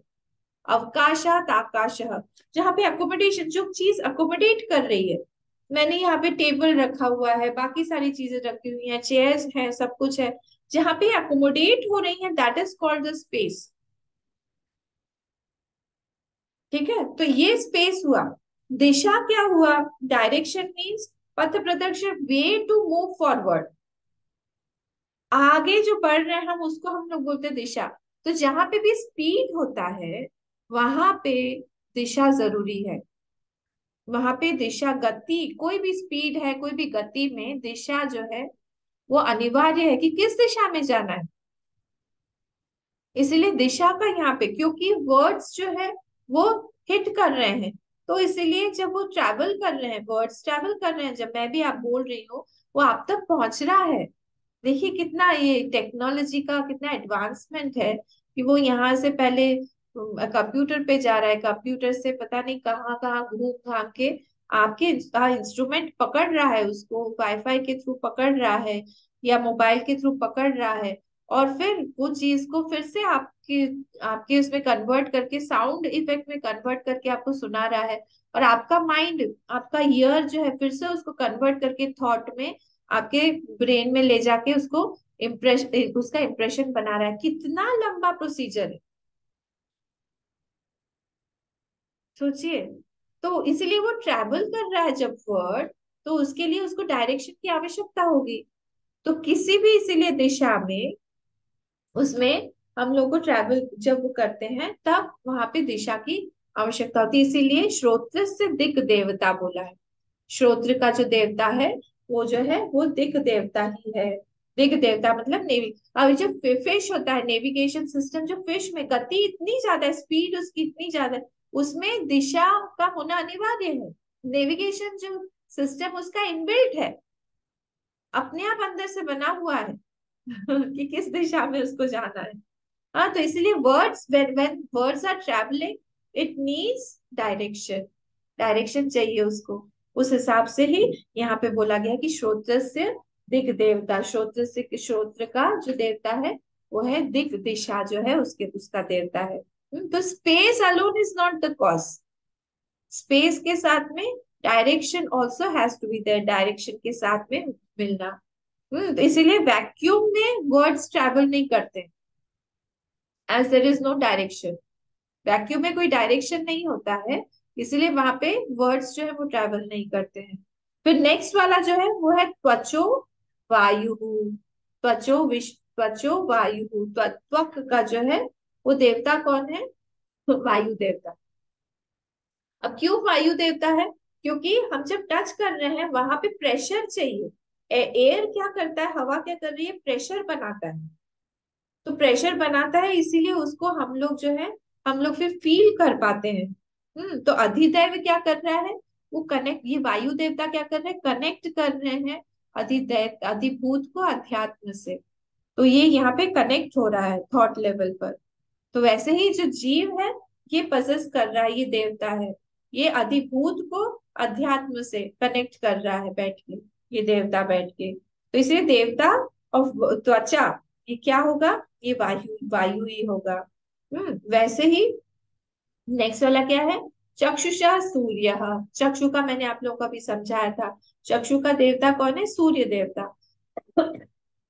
अवकाशात आकाशः, जहाँ पे अकोमोडेशन, जो चीज अकोमोडेट कर रही है। मैंने यहाँ पे टेबल रखा हुआ है, बाकी सारी चीजें रखी हुई हैं, चेयर्स हैं, सब कुछ है, जहाँ पे अकोमोडेट हो रही है, that is called the space. ठीक है, तो ये स्पेस हुआ। दिशा क्या हुआ? डायरेक्शन मीन्स पथ प्रदर्शक, वे टू मूव फॉरवर्ड, आगे जो बढ़ रहे हैं हम, उसको हम लोग बोलते हैं दिशा। तो जहां पे भी स्पीड होता है वहां पे दिशा जरूरी है। वहां पे दिशा, गति, कोई भी स्पीड है, कोई भी गति में दिशा जो है वो अनिवार्य है कि किस दिशा में जाना है। इसीलिए दिशा का यहाँ पे, क्योंकि वर्ड्स जो है वो हिट कर रहे हैं, तो इसीलिए जब वो ट्रैवल कर रहे हैं, वर्ड्स ट्रैवल कर रहे हैं, जब मैं भी आप बोल रही हूँ, वो आप तक पहुंच रहा है। देखिए कितना ये टेक्नोलॉजी का कितना एडवांसमेंट है कि वो यहाँ से पहले कंप्यूटर पे जा रहा है, कंप्यूटर से पता नहीं कहाँ कहाँ घूम घाम के आपके इंस्ट्रूमेंट पकड़ रहा है, उसको वाईफाई के थ्रू पकड़ रहा है या मोबाइल के थ्रू पकड़ रहा है, और फिर वो चीज को फिर से आपके आपके उसमें कन्वर्ट करके, साउंड इफेक्ट में कन्वर्ट करके आपको सुना रहा है। और आपका माइंड, आपका ईयर जो है फिर से उसको कन्वर्ट करके थॉट में आपके ब्रेन में ले जाके उसको उसका इम्प्रेशन बना रहा है। कितना लंबा प्रोसीजर है, सोचिए। तो इसीलिए वो ट्रैवल कर रहा है जब वर्ड, तो उसके लिए उसको डायरेक्शन की आवश्यकता होगी। तो किसी भी इसीलिए दिशा में, उसमें हम लोग को ट्रैवल जब वो करते हैं तब वहां पे दिशा की आवश्यकता होती है। इसीलिए श्रोत्र से दिक देवता बोला है। श्रोत्र का जो देवता है वो जो है वो दिक देवता ही है। दिक देवता मतलब नेवी। अब जो फिश होता है, नेविगेशन सिस्टम, जो फिश में गति इतनी ज्यादा है, स्पीड उसकी इतनी ज्यादा है, उसमें दिशा का होना अनिवार्य है। नेविगेशन जो सिस्टम उसका इनबिल्ट है, अपने आप अंदर से बना हुआ है कि किस दिशा में उसको जाना है। हाँ, तो इसलिए words, when words are traveling, it needs direction. Direction चाहिए उसको। उस हिसाब से ही यहाँ पे बोला गया कि श्रोत्र से दिग देवता, श्रोत्र से, श्रोत्र का जो देवता है वो है दिग, दिशा जो है उसके उसका देवता है। तो space alone is not the cause. Space के साथ में direction also has to be there, direction के साथ में मिलना। तो इसीलिए वैक्यूम में वर्ड्स ट्रैवल नहीं करते, as there is no direction. Vacuum में कोई डायरेक्शन नहीं होता है, इसलिए वहां पे वर्ड्स जो है वो ट्रैवल नहीं करते हैं। फिर नेक्स्ट वाला जो है वो है त्वचो वायु। त्वचो त्वचो वायु, त्वक का जो है वो देवता कौन है? वायु देवता। अब क्यों वायु देवता है? क्योंकि हम जब टच कर रहे हैं वहां पे प्रेशर चाहिए। एयर क्या करता है, हवा क्या कर रही है, प्रेशर बनाता है। तो प्रेशर बनाता है, इसीलिए उसको हम लोग जो है, हम लोग फिर फील कर पाते हैं। तो अधिदैव क्या कर रहा है? वो कनेक्ट, ये वायु देवता क्या कर रहे हैं? कनेक्ट कर रहे हैं अधिदैव, अधिभूत को अध्यात्म से। तो ये यहाँ पे कनेक्ट हो रहा है थॉट लेवल पर। तो वैसे ही जो जीव है ये पजेस कर रहा है, ये देवता है, ये अधिभूत को अध्यात्म से कनेक्ट कर रहा है बैठ के, ये देवता बैठ के। तो इसलिए देवता ऑफ त्वचा ये क्या होगा? ये वायु, वायु ही होगा। वैसे ही नेक्स्ट वाला क्या है? चक्षुषा सूर्य। चक्षु का मैंने आप लोगों को भी समझाया था। चक्षु का देवता कौन है? सूर्य देवता।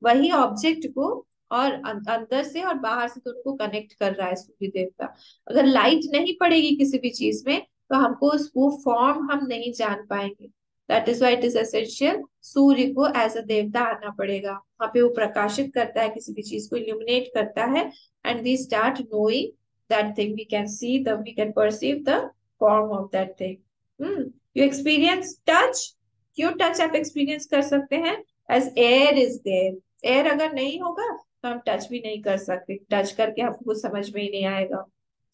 वही ऑब्जेक्ट को और अंदर से और बाहर से दोनों को कनेक्ट कर रहा है सूर्य देवता। अगर लाइट नहीं पड़ेगी किसी भी चीज में तो हमको वो फॉर्म हम नहीं जान पाएंगे। That is why it is essential, Surya को एज अ देवता आना पड़ेगा। वहां पे वो प्रकाशित करता है, किसी भी चीज को इल्यूमिनेट करता है, and we start knowing that thing, we can see the, we can perceive the form of that thing. You experience touch. क्यों टच आप एक्सपीरियंस कर सकते हैं? As air is there. Air अगर नहीं होगा तो हम टच भी नहीं कर सकते, टच करके हमको समझ में ही नहीं आएगा।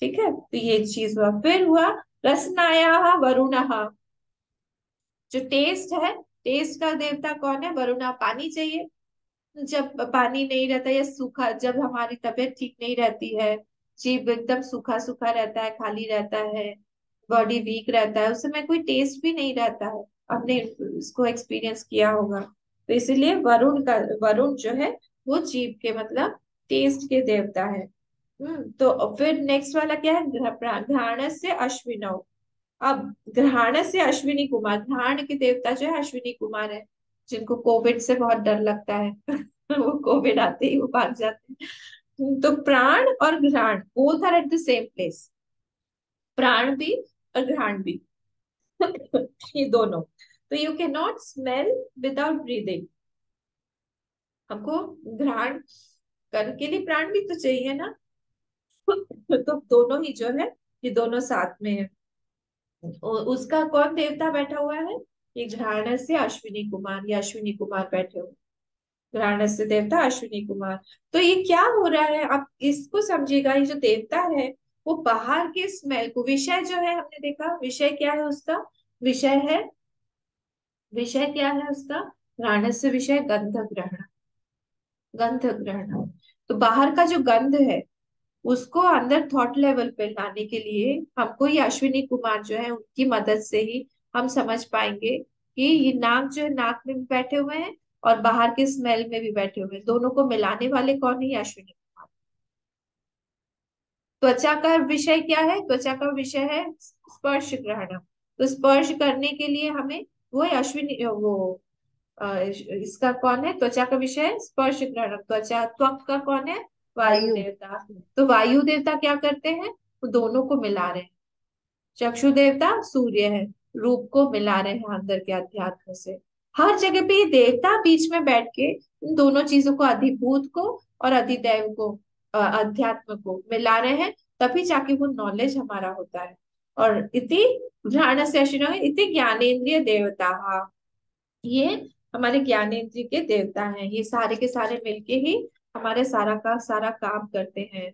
ठीक है, तो ये चीज हुआ। फिर हुआ रसनाया वरुण। जो टेस्ट है, टेस्ट का देवता कौन है? वरुण। पानी चाहिए, जब पानी नहीं रहता या सूखा, जब हमारी तबीयत ठीक नहीं रहती है, जीभ एकदम सूखा सूखा रहता है, खाली रहता है, बॉडी वीक रहता है, उस समय कोई टेस्ट भी नहीं रहता है। हमने इसको एक्सपीरियंस किया होगा। तो इसीलिए वरुण जो है वो जीभ के मतलब टेस्ट के देवता है। तो फिर नेक्स्ट वाला क्या है, घ्राण से अश्विनव। अब घ्राण से अश्विनी कुमार, घ्राण के देवता जो है अश्विनी कुमार है, जिनको कोविड से बहुत डर लगता है वो कोविड आते ही वो भाग जाते हैं। तो प्राण और घ्राण both are at the same place, प्राण भी और घ्राण भी ये दोनों। तो you can not smell without breathing. हमको घ्राण करने के लिए प्राण भी तो चाहिए ना तो दोनों ही जो है ये दोनों साथ में है। उसका कौन देवता बैठा हुआ है, ये घ्राण से अश्विनी कुमार, ये अश्विनी कुमार बैठे हुए, घ्राण से देवता अश्विनी कुमार। तो ये क्या हो रहा है आप इसको समझिएगा, ये जो देवता है वो बाहर के स्मेल को, विषय जो है हमने देखा विषय क्या है उसका, विषय है, विषय क्या है उसका, घ्राण से विषय गंध ग्रहण, गंध ग्रहण। तो बाहर का जो गंध है उसको अंदर थॉट लेवल पे लाने के लिए हमको ये अश्विनी कुमार जो है उनकी मदद से ही हम समझ पाएंगे कि ये नाक जो है नाक में भी बैठे हुए हैं और बाहर के स्मेल में भी बैठे हुए हैं, दोनों को मिलाने वाले कौन है, ये अश्विनी कुमार। त्वचा का विषय क्या है, त्वचा का विषय है स्पर्श ग्रहण। तो स्पर्श करने के लिए हमें वो है अश्विनी, वो इसका कौन है, त्वचा का विषय है स्पर्श ग्रहण, त्वचा त्वक का कौन है, वायु वायु। देवता। तो वायु देवता क्या करते हैं, वो दोनों को मिला रहे हैं। चक्षु देवता सूर्य है, रूप को मिला रहे हैं अंदर के अध्यात्म से। हर जगह पे ये देवता बीच में बैठ के इन दोनों चीजों को, अधिभूत को और अधिदैव को, अध्यात्म को मिला रहे हैं, तभी जाके वो नॉलेज हमारा होता है। और इति ध्यान से अश्विनो इति ज्ञानेन्द्रिय देवता, ये हमारे ज्ञानेंद्रिय के देवता हैं, ये सारे के सारे मिलके ही हमारे सारा का सारा काम करते हैं।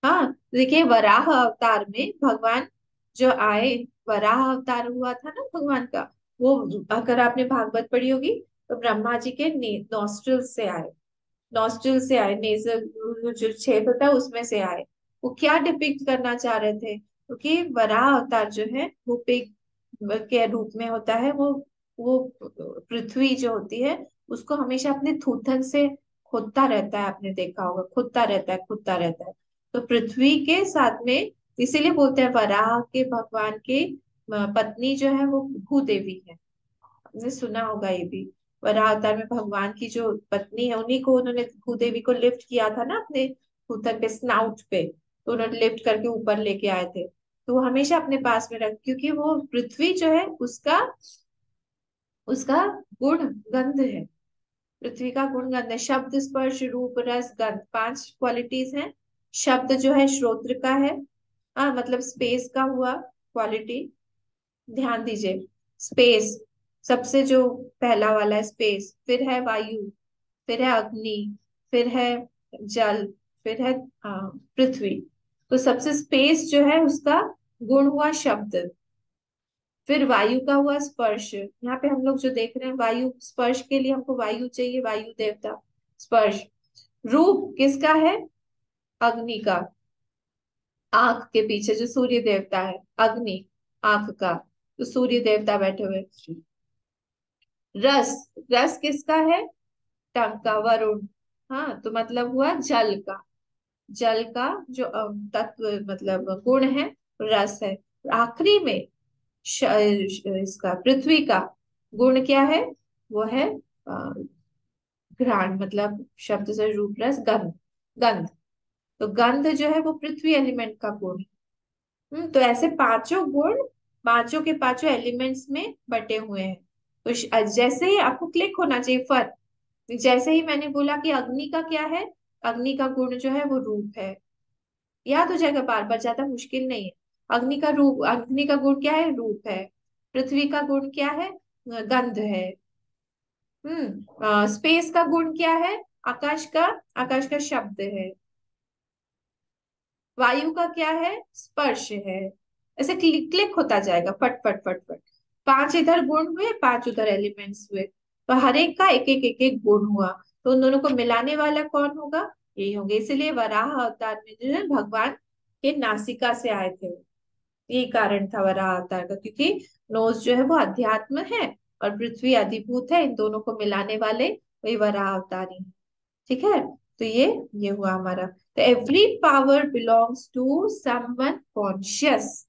हाँ देखिए वराह अवतार में भगवान जो आए, वराह अवतार हुआ था ना भगवान का, वो अगर आपने भागवत पढ़ी होगी तो ब्रह्मा जी के नॉस्ट्रल से आए, नॉस्ट्रल से आए, नेजल जो छेद होता है उसमें से आए। वो क्या डिपिक्ट करना चाह रहे थे, क्योंकि वराह अवतार जो है वो पिग के रूप में होता है, वो पृथ्वी जो होती है उसको हमेशा अपने थूथन से खोदता रहता है, आपने देखा होगा खोदता रहता है, खोदता रहता है। तो पृथ्वी के साथ में इसीलिए बोलते हैं वराह के भगवान के पत्नी जो है वो भूदेवी है, आपने सुना होगा ये भी। वराह अवतार में भगवान की जो पत्नी है उन्हीं को उन्होंने भूदेवी को लिफ्ट किया था ना अपने भूतन पे, स्नाउट पे, तो उन्होंने लिफ्ट करके ऊपर लेके आए थे। तो वो हमेशा अपने पास में रख, क्योंकि वो पृथ्वी जो है उसका उसका गुण गंध है, पृथ्वी का गुण गंध है, शब्द स्पर्श रूप रस गंध, पांच क्वालिटीज हैं। शब्द जो है श्रोत्र का है, मतलब स्पेस का हुआ क्वालिटी, ध्यान दीजिए स्पेस, सबसे जो पहला वाला है स्पेस, फिर है वायु, फिर है अग्नि, फिर है जल, फिर है पृथ्वी। तो सबसे स्पेस जो है उसका गुण हुआ शब्द, फिर वायु का हुआ स्पर्श, यहाँ पे हम लोग जो देख रहे हैं वायु, स्पर्श के लिए हमको वायु चाहिए, वायु देवता स्पर्श। रूप किसका है, अग्नि का, आंख के पीछे जो सूर्य देवता है, अग्नि आंख का, तो सूर्य देवता बैठे हुए। रस, रस किसका है, टंक का, वरुण। हाँ तो मतलब हुआ जल का, जल का जो तत्व मतलब गुण है रस है। आखिरी में इसका पृथ्वी का गुण क्या है, वो है अ, घ्राण, मतलब शब्द से रूप रस गंध, गंध। तो गंध जो है वो पृथ्वी एलिमेंट का गुण। तो ऐसे पांचों गुण पांचों के पांचों एलिमेंट्स में बटे हुए हैं। तो जैसे ही आपको क्लिक होना चाहिए फर्क, जैसे ही मैंने बोला कि अग्नि का क्या है, अग्नि का गुण जो है वो रूप है, याद हो जाएगा बार बार, ज्यादा मुश्किल नहीं है। अग्नि का रूप, अग्नि का गुण क्या है, रूप है। पृथ्वी का गुण क्या है, गंध है। स्पेस का गुण क्या है, आकाश का शब्द है। वायु का क्या है, स्पर्श है। ऐसे क्लिक क्लिक होता जाएगा, फट फट फट फट, पांच इधर गुण हुए, पांच उधर एलिमेंट्स हुए, तो हर एक का एक एक गुण हुआ। तो उन दोनों को मिलाने वाला कौन होगा, यही होंगे। इसलिए वराह अवतार में जो है भगवान के नासिका से आए थे, यही कारण था वराह अवतार का, क्योंकि नोज जो है वो अध्यात्म है और पृथ्वी अधिभूत है, इन दोनों को मिलाने वाले वही वराह अवतारी हैं। ठीक है, तो ये हुआ हमारा। तो every power belongs to someone conscious.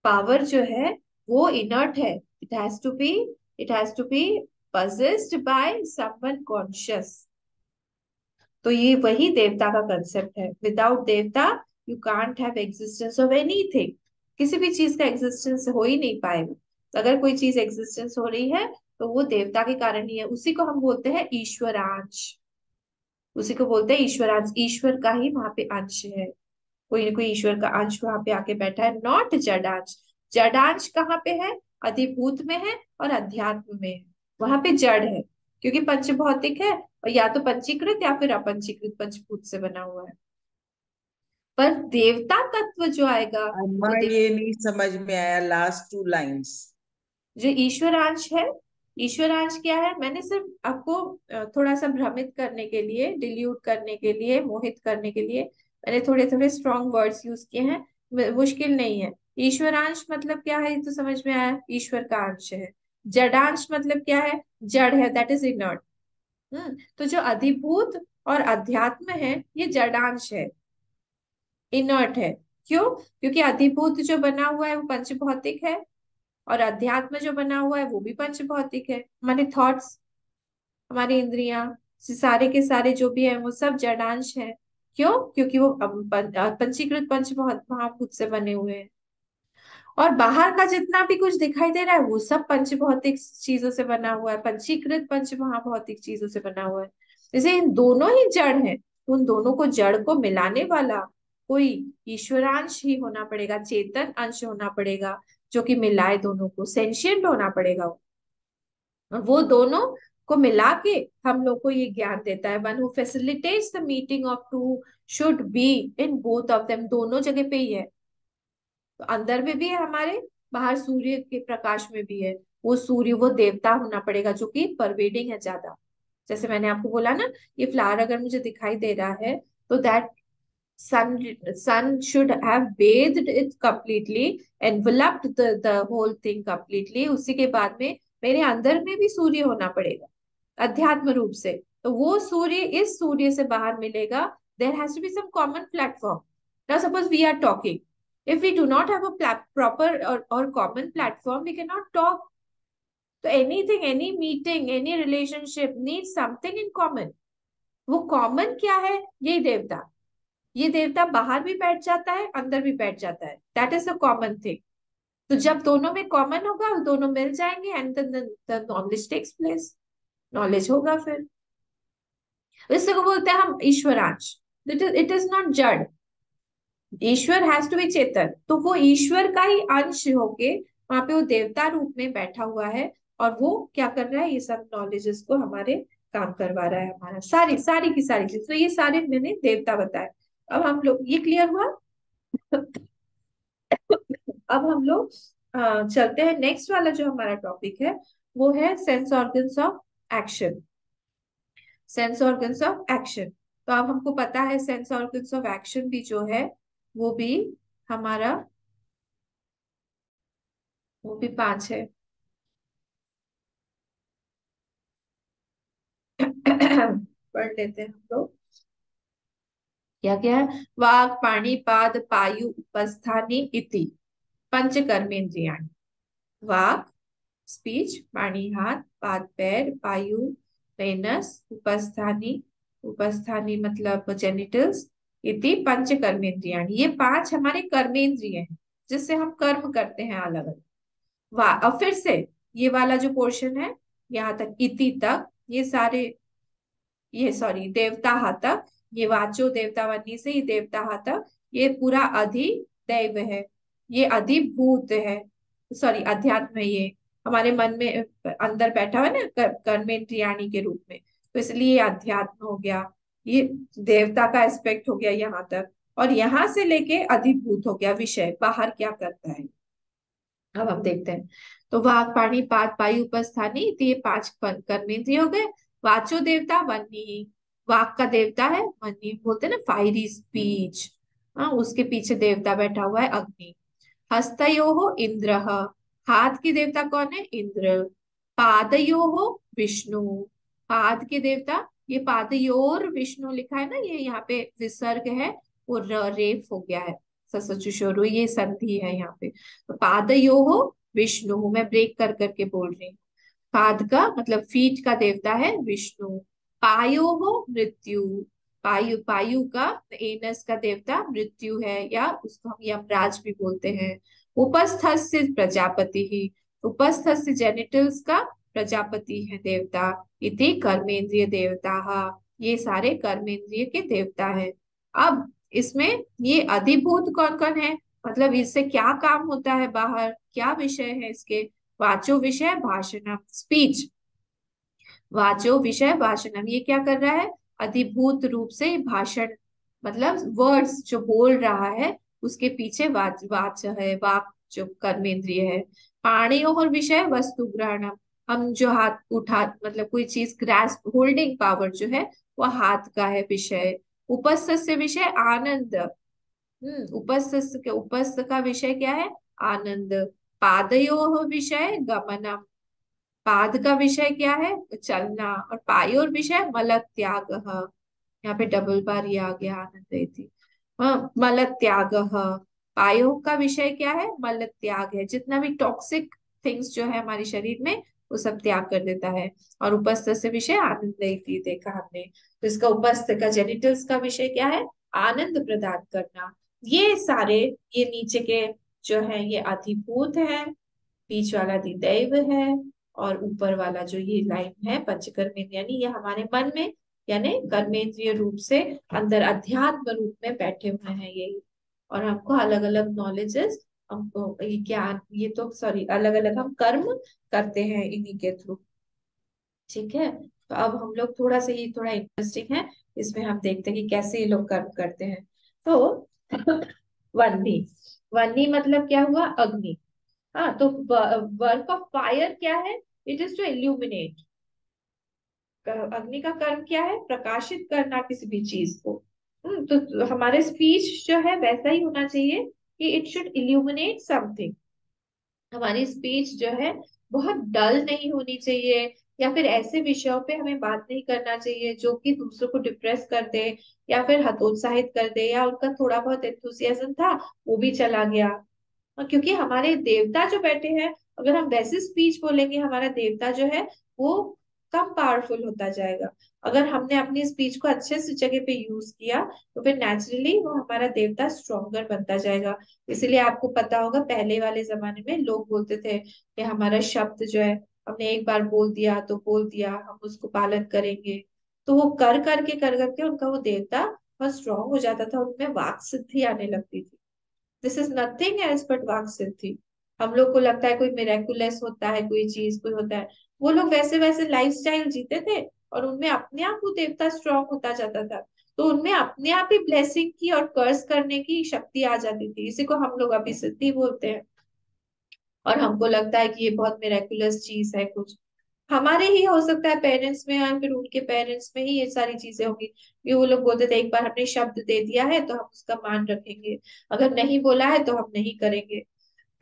Power जो है वो इनर्ट है, it has to be possessed by someone conscious. तो ये वही देवता का कंसेप्ट है। Without devata you can't have existence of anything. किसी भी चीज का एग्जिस्टेंस हो ही नहीं पाएगा। तो अगर कोई चीज एग्जिस्टेंस हो रही है तो वो देवता के कारण ही है। उसी को हम बोलते हैं ईश्वरांश। उसी को बोलते हैं ईश्वरांश। ईश्वर का ही वहां पे अंश है। कोई ना कोई ईश्वर का अंश वहां पे आके बैठा है, नॉट जडांश। जडांश कहाँ पे है? अधिभूत में है और अध्यात्म में है। वहां पे जड़ है, क्योंकि पंच भौतिक है और या तो पंचीकृत या फिर अपंचीकृत पंचभूत से बना हुआ है। पर देवता तत्व जो आएगा अम्मा वो ये नहीं समझ में आया, लास्ट 2 लाइन्स। जो ईश्वरांश है, ईश्वरांश क्या है? मैंने सिर्फ आपको थोड़ा सा भ्रमित करने के लिए, डिल्यूट करने के लिए, मोहित करने के लिए मैंने थोड़े थोड़े स्ट्रॉन्ग वर्ड्स यूज किए हैं। मुश्किल नहीं है। ईश्वरांश मतलब क्या है, ये तो समझ में आया, ईश्वर का अंश है। जडांश मतलब क्या है? जड़ है, दैट इज इनर्ट। तो जो अधिभूत और अध्यात्म है ये जडांश है, इनर्ट है। क्यों? क्योंकि अधिभूत जो बना हुआ है वो पंच भौतिक है और अध्यात्म जो बना हुआ है वो भी पंच भौतिक है। हमारे थॉट्स, हमारी इंद्रियां, सारे के सारे जो भी है वो सब जडांश है। क्यों? क्योंकि वो पंचीकृत पंच महाभूत से बने हुए हैं। और बाहर का जितना भी कुछ दिखाई दे रहा है वो सब पंच भौतिक चीजों से बना हुआ है, पंचीकृत पंच महाभौतिक चीजों से बना हुआ है। जैसे इन दोनों ही जड़ है, उन दोनों को जड़ को मिलाने वाला कोई ईश्वरांश ही होना पड़ेगा, चेतन अंश होना पड़ेगा, जो कि मिलाए दोनों को, सेंशियंट होना पड़ेगा। वो दोनों को मिला के हम लोग को ये ज्ञान देता है। One who facilitates the meeting of two should be in both of them. दोनों जगह पे ही है। तो अंदर में भी है हमारे, बाहर सूर्य के प्रकाश में भी है। वो सूर्य, वो देवता होना पड़ेगा जो कि परवेडिंग है ज्यादा। जैसे मैंने आपको बोला ना, ये फ्लावर अगर मुझे दिखाई दे रहा है तो that sun sun should have bathed it completely, enveloped the whole thing completely। उसी के बाद में मेरे अंदर में भी सूर्य होना पड़ेगा अध्यात्म रूप से। तो वो सूर्य इस सूर्य से बाहर मिलेगा। There has to be some common platform. Now suppose we are talking, if we do not have a proper or common platform we cannot talk। तो anything, any meeting, any relationship needs something in common। वो common क्या है? यही देवता। ये देवता बाहर भी बैठ जाता है, अंदर भी बैठ जाता है, that is a common thing. तो जब दोनों में कॉमन होगा दोनों मिल जाएंगे and the knowledge takes place. Knowledge होगा फिर। इसी को बोलते हैं हम ईश्वरांश। इट इज नॉट जड़। ईश्वर हैज टू बी चेतन। तो वो ईश्वर का ही अंश होके वहां पे वो देवता रूप में बैठा हुआ है और वो क्या कर रहा है? ये सब नॉलेजेस को हमारे काम करवा रहा है, हमारा सारी सारी की सारी चीज। तो ये सारे मैंने देवता बताए। अब हम लोग, ये क्लियर हुआ? अब हम लोग चलते हैं नेक्स्ट वाला जो हमारा टॉपिक है, वो है sense organs of action. Sense organs of action. तो अब हमको पता है सेंस ऑर्गन्स ऑफ एक्शन भी जो है वो भी हमारा, वो भी 5 है। पढ़ लेते हैं हम लोग। क्या क्या है? वाक, पाणी, पाद, पायु, उपस्थानी इति पंच कर्मेंद्रियाणि। वाक स्पीच, पाणी हाथ, पाद पैर, पायु पेनस, उपस्थानी, उपस्थानी मतलब जेनिटल्स, इति पंच कर्मेंद्रियाणि, ये 5 हमारे कर्मेंद्रिय हैं जिससे हम कर्म करते हैं अलग अलग। वाह, अब फिर से ये वाला जो पोर्शन है यहाँ तक, इति तक, ये सारे, ये सॉरी देवता तक, ये वाचो देवता वन्नी से ये देवता तक, ये पूरा अधिदैव है, ये अधिभूत है, सॉरी अध्यात्म है। ये हमारे मन में अंदर बैठा हुआ है ना कर्मेंद्रियाणी के रूप में, तो इसलिए ये अध्यात्म हो गया। ये देवता का एस्पेक्ट हो गया यहाँ तक। और यहाँ से लेके अधिभूत हो गया विषय, बाहर क्या करता है। अब हम देखते हैं। तो वाक, पाणी, पाद, पायु, उपस्थानी, तो ये 5 कर्मेंद्रिय हो गए। वाचो देवता वन्नी, वाक का देवता है वन्नी, बोलते हैं ना फायरी स्पीच। हाँ, उसके पीछे देवता बैठा हुआ है अग्नि। हस्तयोः इंद्रः, हाथ के देवता कौन है? इंद्र। पादयोः विष्णु, पाद के देवता, ये पादयोर विष्णु लिखा है ना, ये यहाँ पे विसर्ग है, वो रेफ हो गया है, ससुचुषोरु, ये संधि है यहाँ पे। तो पादयोः विष्णु, मैं ब्रेक कर करके बोल रही हूँ। पाद का मतलब फीट का देवता है विष्णु। पायो मृत्यु, पायु, पायु का एनस का देवता मृत्यु है, या उसको हम यमराज भी बोलते हैं। उपस्थस्य प्रजापति ही, उपस्थस्य जेनिटल्स का प्रजापति है देवता। इति कर्मेंद्रिय देवता, ये सारे कर्मेंद्रिय के देवता है। अब इसमें ये अधिभूत कौन कौन है, मतलब इससे क्या काम होता है बाहर, क्या विषय है इसके? वाचो विषय भाषणम, स्पीच। वाचो विषय भाषणम, ये क्या कर रहा है? अधिभूत रूप से भाषण, मतलब वर्ड्स जो बोल रहा है उसके पीछे वाच है, वाक जो कर्मेंद्रिय है। पाणियों और विषय वस्तु ग्रहणम, हम जो हाथ उठा, मतलब कोई चीज ग्रास्प, होल्डिंग पावर जो है वो हाथ का है विषय। उपस्थ विषय आनंद, उपस्थ के, उपस्थ का विषय क्या है? आनंद। पादयोः विषय गमनम, पाद का विषय क्या है? चलना। और पायोर विषय मल त्याग, यहाँ पे डबल बार ये आ गया आनंद थी। हाँ, मल त्याग। पायो का विषय क्या है? मल त्याग है, जितना भी टॉक्सिक थिंग्स जो है हमारे शरीर में वो सब त्याग कर देता है। और उपस्थ से विषय आनंद थी, देखा हमने। तो इसका उपस्थ का जेनिटल्स का विषय क्या है? आनंद प्रदान करना। ये सारे, ये नीचे के जो है ये अधिभूत है, बीच वाला अधिदैव है, और ऊपर वाला जो ये लाइन है पंचकर्मेंद्रिय, यानी ये हमारे मन में, यानी कर्मेंद्रिय रूप से अंदर अध्यात्म रूप में बैठे हुए हैं ये। और हमको अलग अलग नॉलेजेस, हमको ये ज्ञान, ये तो सॉरी, अलग अलग हम कर्म करते हैं इन्हीं के थ्रू। ठीक है, तो अब हम लोग थोड़ा सा, ये थोड़ा इंटरेस्टिंग है, इसमें हम देखते हैं कि कैसे ये लोग कर्म करते हैं। तो वन्नी, वन्नी मतलब क्या हुआ? अग्नि। हाँ, तो वर्क ऑफ फायर क्या है? It is to illuminate. अग्नि का कर्म क्या है? प्रकाशित करना किसी भी चीज को। तो हमारे स्पीच जो है वैसा ही होना चाहिए कि इट शुड इल्यूमिनेट समथिंग। हमारी स्पीच जो है बहुत डल नहीं होनी चाहिए, या फिर ऐसे विषयों पे हमें बात नहीं करना चाहिए जो कि दूसरों को डिप्रेस कर दे, या फिर हतोत्साहित कर दे, या उनका थोड़ा बहुत एंथुसियाज्म था वो भी चला गया। क्योंकि हमारे देवता जो बैठे हैं, अगर हम वैसे स्पीच बोलेंगे, हमारा देवता जो है वो कम पावरफुल होता जाएगा। अगर हमने अपनी स्पीच को अच्छे से जगह पे यूज किया तो फिर नेचुरली वो हमारा देवता स्ट्रोंगर बनता जाएगा। इसीलिए आपको पता होगा पहले वाले जमाने में लोग बोलते थे कि हमारा शब्द जो है, हमने एक बार बोल दिया तो बोल दिया, हम उसको पालन करेंगे। तो वो कर करके उनका वो देवता बहुत स्ट्रांग हो जाता था, उनमें वाक सिद्धि आने लगती थी। This is nothing as but vak siddhi. हम लोग को लगता है कोई मिरेकुलस होता है, कोई चीज कोई होता है, वो लोग वैसे वैसे लाइफस्टाइल जीते थे, और उनमें अपने आप वो देवता स्ट्रांग होता जाता था। तो उनमें अपने आप ही ब्लेसिंग की और कर्स करने की शक्ति आ जाती थी, इसी को हम लोग अभी सिद्धि बोलते हैं। और हमको लगता है कि ये बहुत मिरेकुलस चीज है कुछ, हमारे ही हो सकता है पेरेंट्स में, या फिर उनके पेरेंट्स में ही ये सारी चीजें होंगी। ये वो लोग बोलते थे एक बार हमने शब्द दे दिया है तो हम उसका मान रखेंगे, अगर नहीं बोला है तो हम नहीं करेंगे।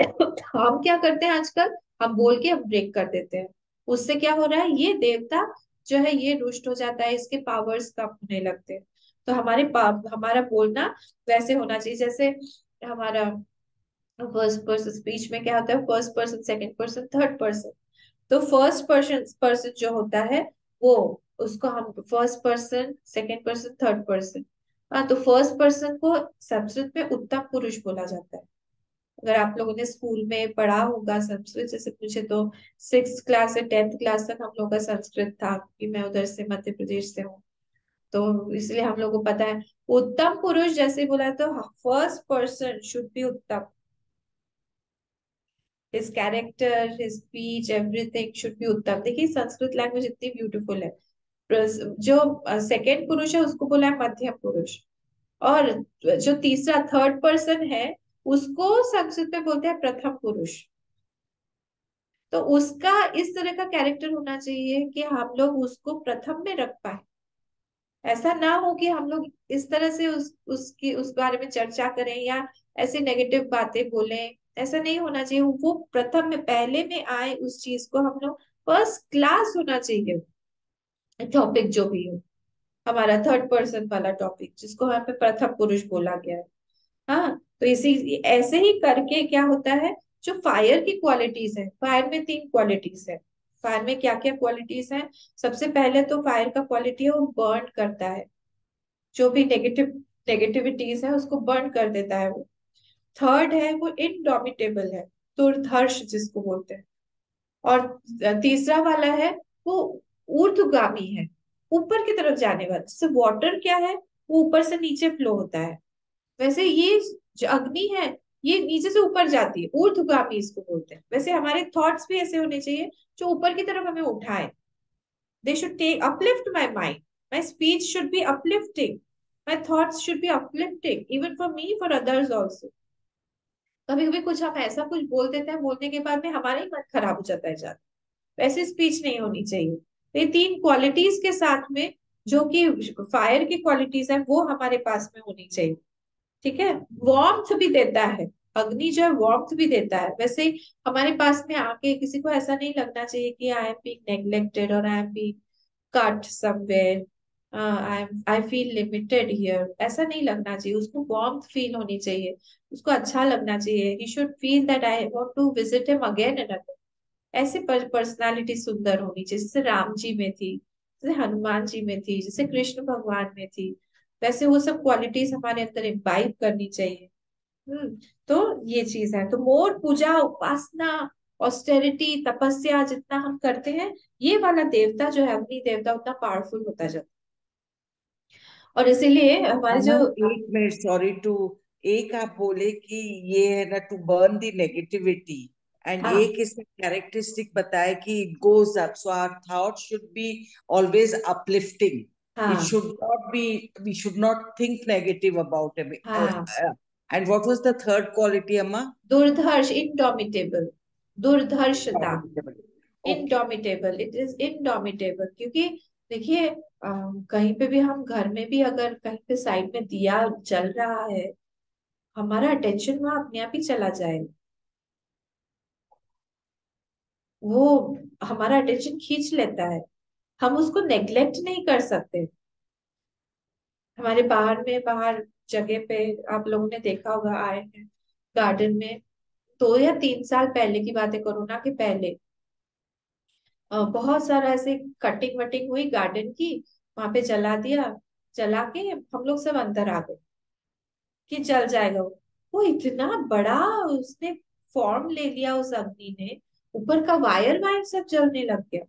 हम क्या करते हैं आजकल? हम बोल के हम ब्रेक कर देते हैं। उससे क्या हो रहा है? ये देवता जो है ये रुष्ट हो जाता है, इसके पावर्स कम होने लगते हैं। तो हमारा बोलना वैसे होना चाहिए जैसे हमारा फर्स्ट पर्सन स्पीच में क्या होता है, first person, second person, third person. तो फर्स्ट पर्सन पर्सन जो होता है वो, उसको हम first person, second person, third person. हाँ, तो फर्स्ट पर्सन को संस्कृत में उत्तम पुरुष बोला जाता है। अगर आप लोगों ने स्कूल में पढ़ा होगा संस्कृत, जैसे मुझे तो 6th क्लास से 10th क्लास तक हम लोग का संस्कृत था, कि मैं उधर से मध्य प्रदेश से हूँ, तो इसलिए हम लोग को पता है। उत्तम पुरुष जैसे बोला तो फर्स्ट पर्सन शुड बी उत्तम, his character, his speech, everything should be उत्तम। देखिए संस्कृत लैंग्वेज इतनी ब्यूटीफुल है। जो सेकंड पुरुष है उसको बोला है मध्यम पुरुष, और जो तीसरा थर्ड पर्सन है उसको संस्कृत में बोलते हैं प्रथम पुरुष। तो उसका इस तरह का कैरेक्टर होना चाहिए कि हम लोग उसको प्रथम में रख पाए। ऐसा ना हो कि हम लोग इस तरह से उसकी उस बारे में चर्चा करें, या ऐसी नेगेटिव बातें बोलें, ऐसा नहीं होना चाहिए। वो प्रथम में पहले में आए उस चीज को हम लोग फर्स्ट क्लास होना चाहिए। टॉपिक जो भी हो, हमारा थर्ड पर्सन वाला टॉपिक जिसको हमें पे प्रथम पुरुष बोला गया है। हाँ, तो इसी ऐसे ही करके क्या होता है, जो फायर की क्वालिटीज है, फायर में तीन क्वालिटीज है। फायर में क्या क्या क्वालिटीज है? सबसे पहले तो फायर का क्वालिटी है वो बर्न करता है, जो भी नेगेटिविटीज है उसको बर्न कर देता है वो। थर्ड है वो इनडोमिटेबल है, दुर्धर्ष जिसको बोलते हैं। और तीसरा वाला है वो ऊर्ध्वगामी है, ऊपर की तरफ जाने वाला। जैसे वाटर क्या है, वो ऊपर से नीचे फ्लो होता है, वैसे ये जो अग्नि है ये नीचे से ऊपर जाती है, ऊर्ध्वगामी इसको बोलते हैं। वैसे हमारे थॉट्स भी ऐसे होने चाहिए जो ऊपर की तरफ हमें उठाए। They should take uplift my mind, my speech should be uplifting, my thoughts should be uplifting even for me, for others also. कभी कभी कुछ हम ऐसा कुछ बोल देते हैं, बोलने के बाद में हमारा ही मन खराब हो जाता है ज्यादा, वैसे स्पीच नहीं होनी चाहिए। तो ये तीन क्वालिटीज के साथ में जो कि फायर की क्वालिटीज है वो हमारे पास में होनी चाहिए। ठीक है, वार्मथ भी देता है, अग्नि जो है वार्मथ भी देता है। वैसे हमारे पास में आके किसी को ऐसा नहीं लगना चाहिए कि आई एम बीइंग नेग्लेक्टेड और I am being cut somewhere, I feel limited here, ऐसा नहीं लगना चाहिए। उसको वार्मथ फील होनी चाहिए, उसको अच्छा लगना चाहिए। He should feel that I want to visit him again and again. ऐसे पर्सनालिटी सुंदर होनी चाहिए, जैसे राम जी में थी, जैसे हनुमान जी में थी, जैसे कृष्ण भगवान में थी। वैसे वो सब क्वालिटीज हमारे अंदर इम्बाइब करनी चाहिए। हम्म, तो ये चीज है। तो मोर पूजा उपासना ऑस्टेरिटी तपस्या जितना हम करते हैं, ये वाला देवता जो है अग्नि देवता उतना पावरफुल होता जाता है। और इसीलिए हमारे जो अमन, एक मिनट, सॉरी टू, एक आप बोले कि ये है ना to burn the negativity, and हाँ एक इसमें कैरेक्टरिस्टिक बताया कि it goes up, so our thought should be always uplifting, it हाँ should not be, we should not think negative about it. हाँ, and what was the third quality, Amma? Durdharsh indomitable, durdharshata, okay. Indomitable, it is indomitable. क्योंकि देखिए कहीं पे भी हम घर में भी अगर कहीं पे साइड में दिया जल रहा है, हमारा अटेंशन वहां अपने आप ही चला जाएगा। वो हमारा अटेंशन खींच लेता है, हम उसको नेग्लेक्ट नहीं कर सकते। हमारे बाहर में, बाहर जगह पे आप लोगों ने देखा होगा, आए हैं गार्डन में, 2 या 3 साल पहले की बात है, कोरोना के पहले, बहुत सारा ऐसे कटिंग वटिंग हुई गार्डन की, वहां पे जला दिया। जला के हम लोग सब अंदर आ गए कि जल जाएगा वो इतना बड़ा उसने फॉर्म ले लिया उस अग्नि ने, ऊपर का वायर वायर सब जलने लग गया।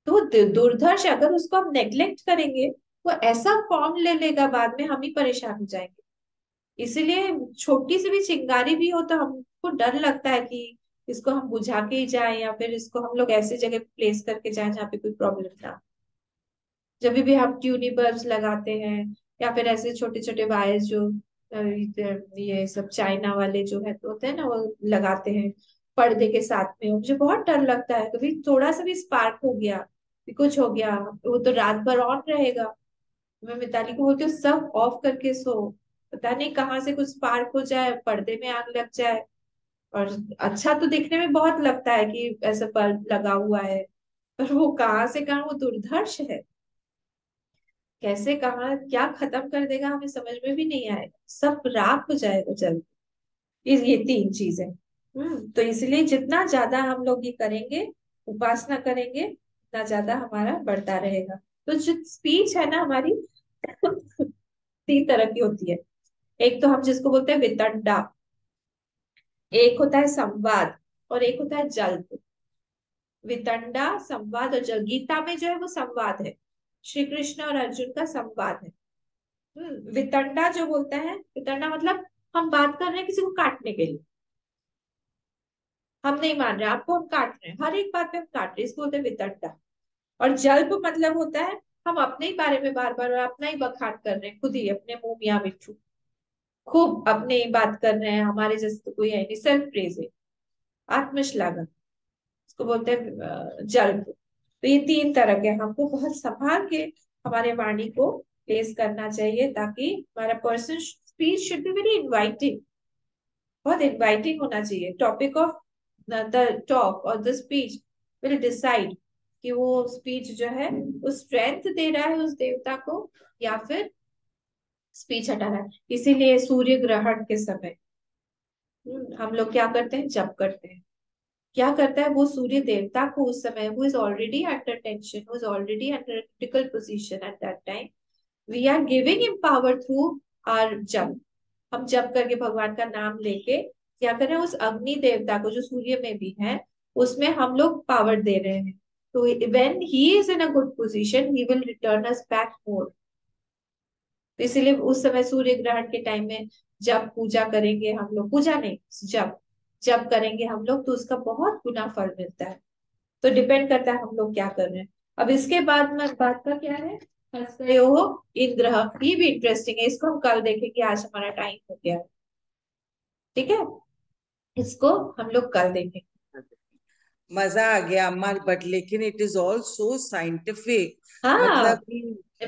तो वो दुर्धर्ष, अगर उसको हम नेग्लेक्ट करेंगे वो ऐसा फॉर्म ले लेगा, बाद में हम ही परेशान हो जाएंगे। इसीलिए छोटी सी भी चिंगारी भी हो तो हमको डर लगता है कि इसको हम बुझा के ही जाएं, या फिर इसको हम लोग ऐसी जगह प्लेस करके जाएं जहाँ पे कोई प्रॉब्लम ना हो। जब भी हम ट्यूनी बल्ब्स लगाते हैं, या फिर ऐसे छोटे छोटे वायर्स जो ये सब चाइना वाले जो है तो होते हैं ना, वो लगाते हैं पर्दे के साथ में, मुझे बहुत डर लगता है कभी थोड़ा सा भी स्पार्क हो गया, भी कुछ हो गया, वो तो रात भर ऑन रहेगा। मैं मिताली को बोलती हूँ सब ऑफ करके सो, पता नहीं कहाँ से कुछ स्पार्क हो जाए, पर्दे में आग लग जाए। और अच्छा तो दिखने में बहुत लगता है कि ऐसा बल्ब लगा हुआ है, पर वो कहाँ से कहाँ वो दुर्धर्ष है, कैसे कहाँ क्या खत्म कर देगा हमें समझ में भी नहीं आएगा, सब राख हो जाएगा जल्द। ये तीन चीजें। तो इसलिए जितना ज्यादा हम लोग ये करेंगे, उपासना करेंगे, उतना ज्यादा हमारा बढ़ता रहेगा। तो जो स्पीच है ना हमारी, 3 तरह की होती है। एक तो हम जिसको बोलते हैं वितंडा, एक होता है संवाद, और एक होता है जल्प। वितंडा, संवाद और जल्प, गीता में जो है वो संवाद है, श्री कृष्ण और अर्जुन का संवाद है। वितंडा जो बोलता है, वितंडा मतलब हम बात कर रहे हैं किसी को काटने के लिए, हम नहीं मान रहे आपको, हम काट रहे हैं, हर एक बात पे हम काट रहे हैं, इसको बोलते हैं वितंडा। और जल्प मतलब होता है हम अपने ही बारे में बार बार अपना ही बखान कर रहे हैं, खुद ही अपने मुंह मियां मिट्ठू, खूब अपने ही बात कर रहे हैं, हमारे जैसे तो कोई है नहीं, सेल्फ प्रेज है, आत्मश्लाघन, इसको बोलते हैं जल्प। तो ये 3 तरह के, हमको बहुत संभाल के हमारे वाणी को प्लेस करना चाहिए, ताकि हमारा person speech should be very inviting, बहुत इनवाइटिंग होना चाहिए। टॉपिक ऑफ द टॉक और द स्पीच विल डिसाइड कि वो स्पीच जो है वो स्ट्रेंथ दे रहा है उस देवता को या फिर स्पीच हटा रहा है। इसीलिए सूर्य ग्रहण के समय हम लोग क्या करते हैं, जप करते हैं। क्या करता है वो सूर्य देवता को उस समय, who is already under tension, who is already under critical position at that time, we are giving him power through our जप। हम जप करके भगवान का नाम लेके क्या कर रहे हैं, उस अग्नि देवता को जो सूर्य में भी है उसमें हम लोग पावर दे रहे हैं। तो when he is in a good position he will return us back more। तो इसीलिए उस समय सूर्य ग्रहण के टाइम में जब पूजा करेंगे हम लोग, पूजा नहीं, जब जब करेंगे हम लोग तो उसका बहुत गुना फल मिलता है। तो डिपेंड करता है हम लोग क्या कर रहे हैं। अब इसके बाद में बात का क्या है, हस्तयोः इंद्रः, ये भी इंटरेस्टिंग है, इसको हम कल देखेंगे, आज हमारा टाइम हो गया है। ठीक है, इसको हम लोग कल देखेंगे। मजा आ गया अम्मा, बट लेकिन it is all so scientific. हाँ, मतलब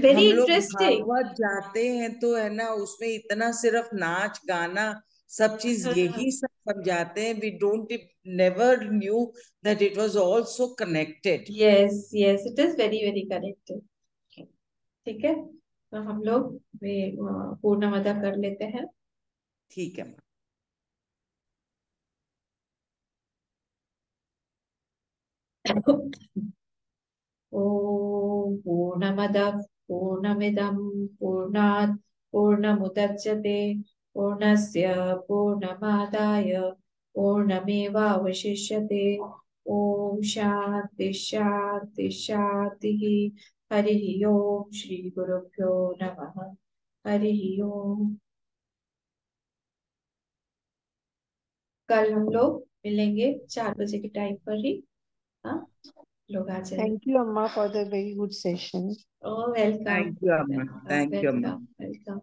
वेरी हम लोग इंटरेस्टिंग। भागवत जाते हैं तो है ना, उसमें इतना सिर्फ नाच गाना सब चीज यही सब समझाते हैं। We don't never knew that it was also connected. Yes yes, it is very very correct. ठीक है, तो हम लोग वे पूर्णमदा कर लेते हैं। ठीक है। ॐ पूर्णमदः पूर्णमिदं पूर्णात् पूर्णमुदच्यते पूर्णस्य पूर्णमादाय पूर्णमेवावशिष्यते। ॐ शान्ति शान्ति शान्तिः। हरिः ओम, श्री गुरुभ्यो नमः। हरिः ओम। कल हम लोग मिलेंगे 4 बजे के टाइम पर ही। हाँ, लोग आ जाए। Thank you, Amma, for the very good session. Oh welcome, thank you amma, welcome thank you amma. Welcome welcome.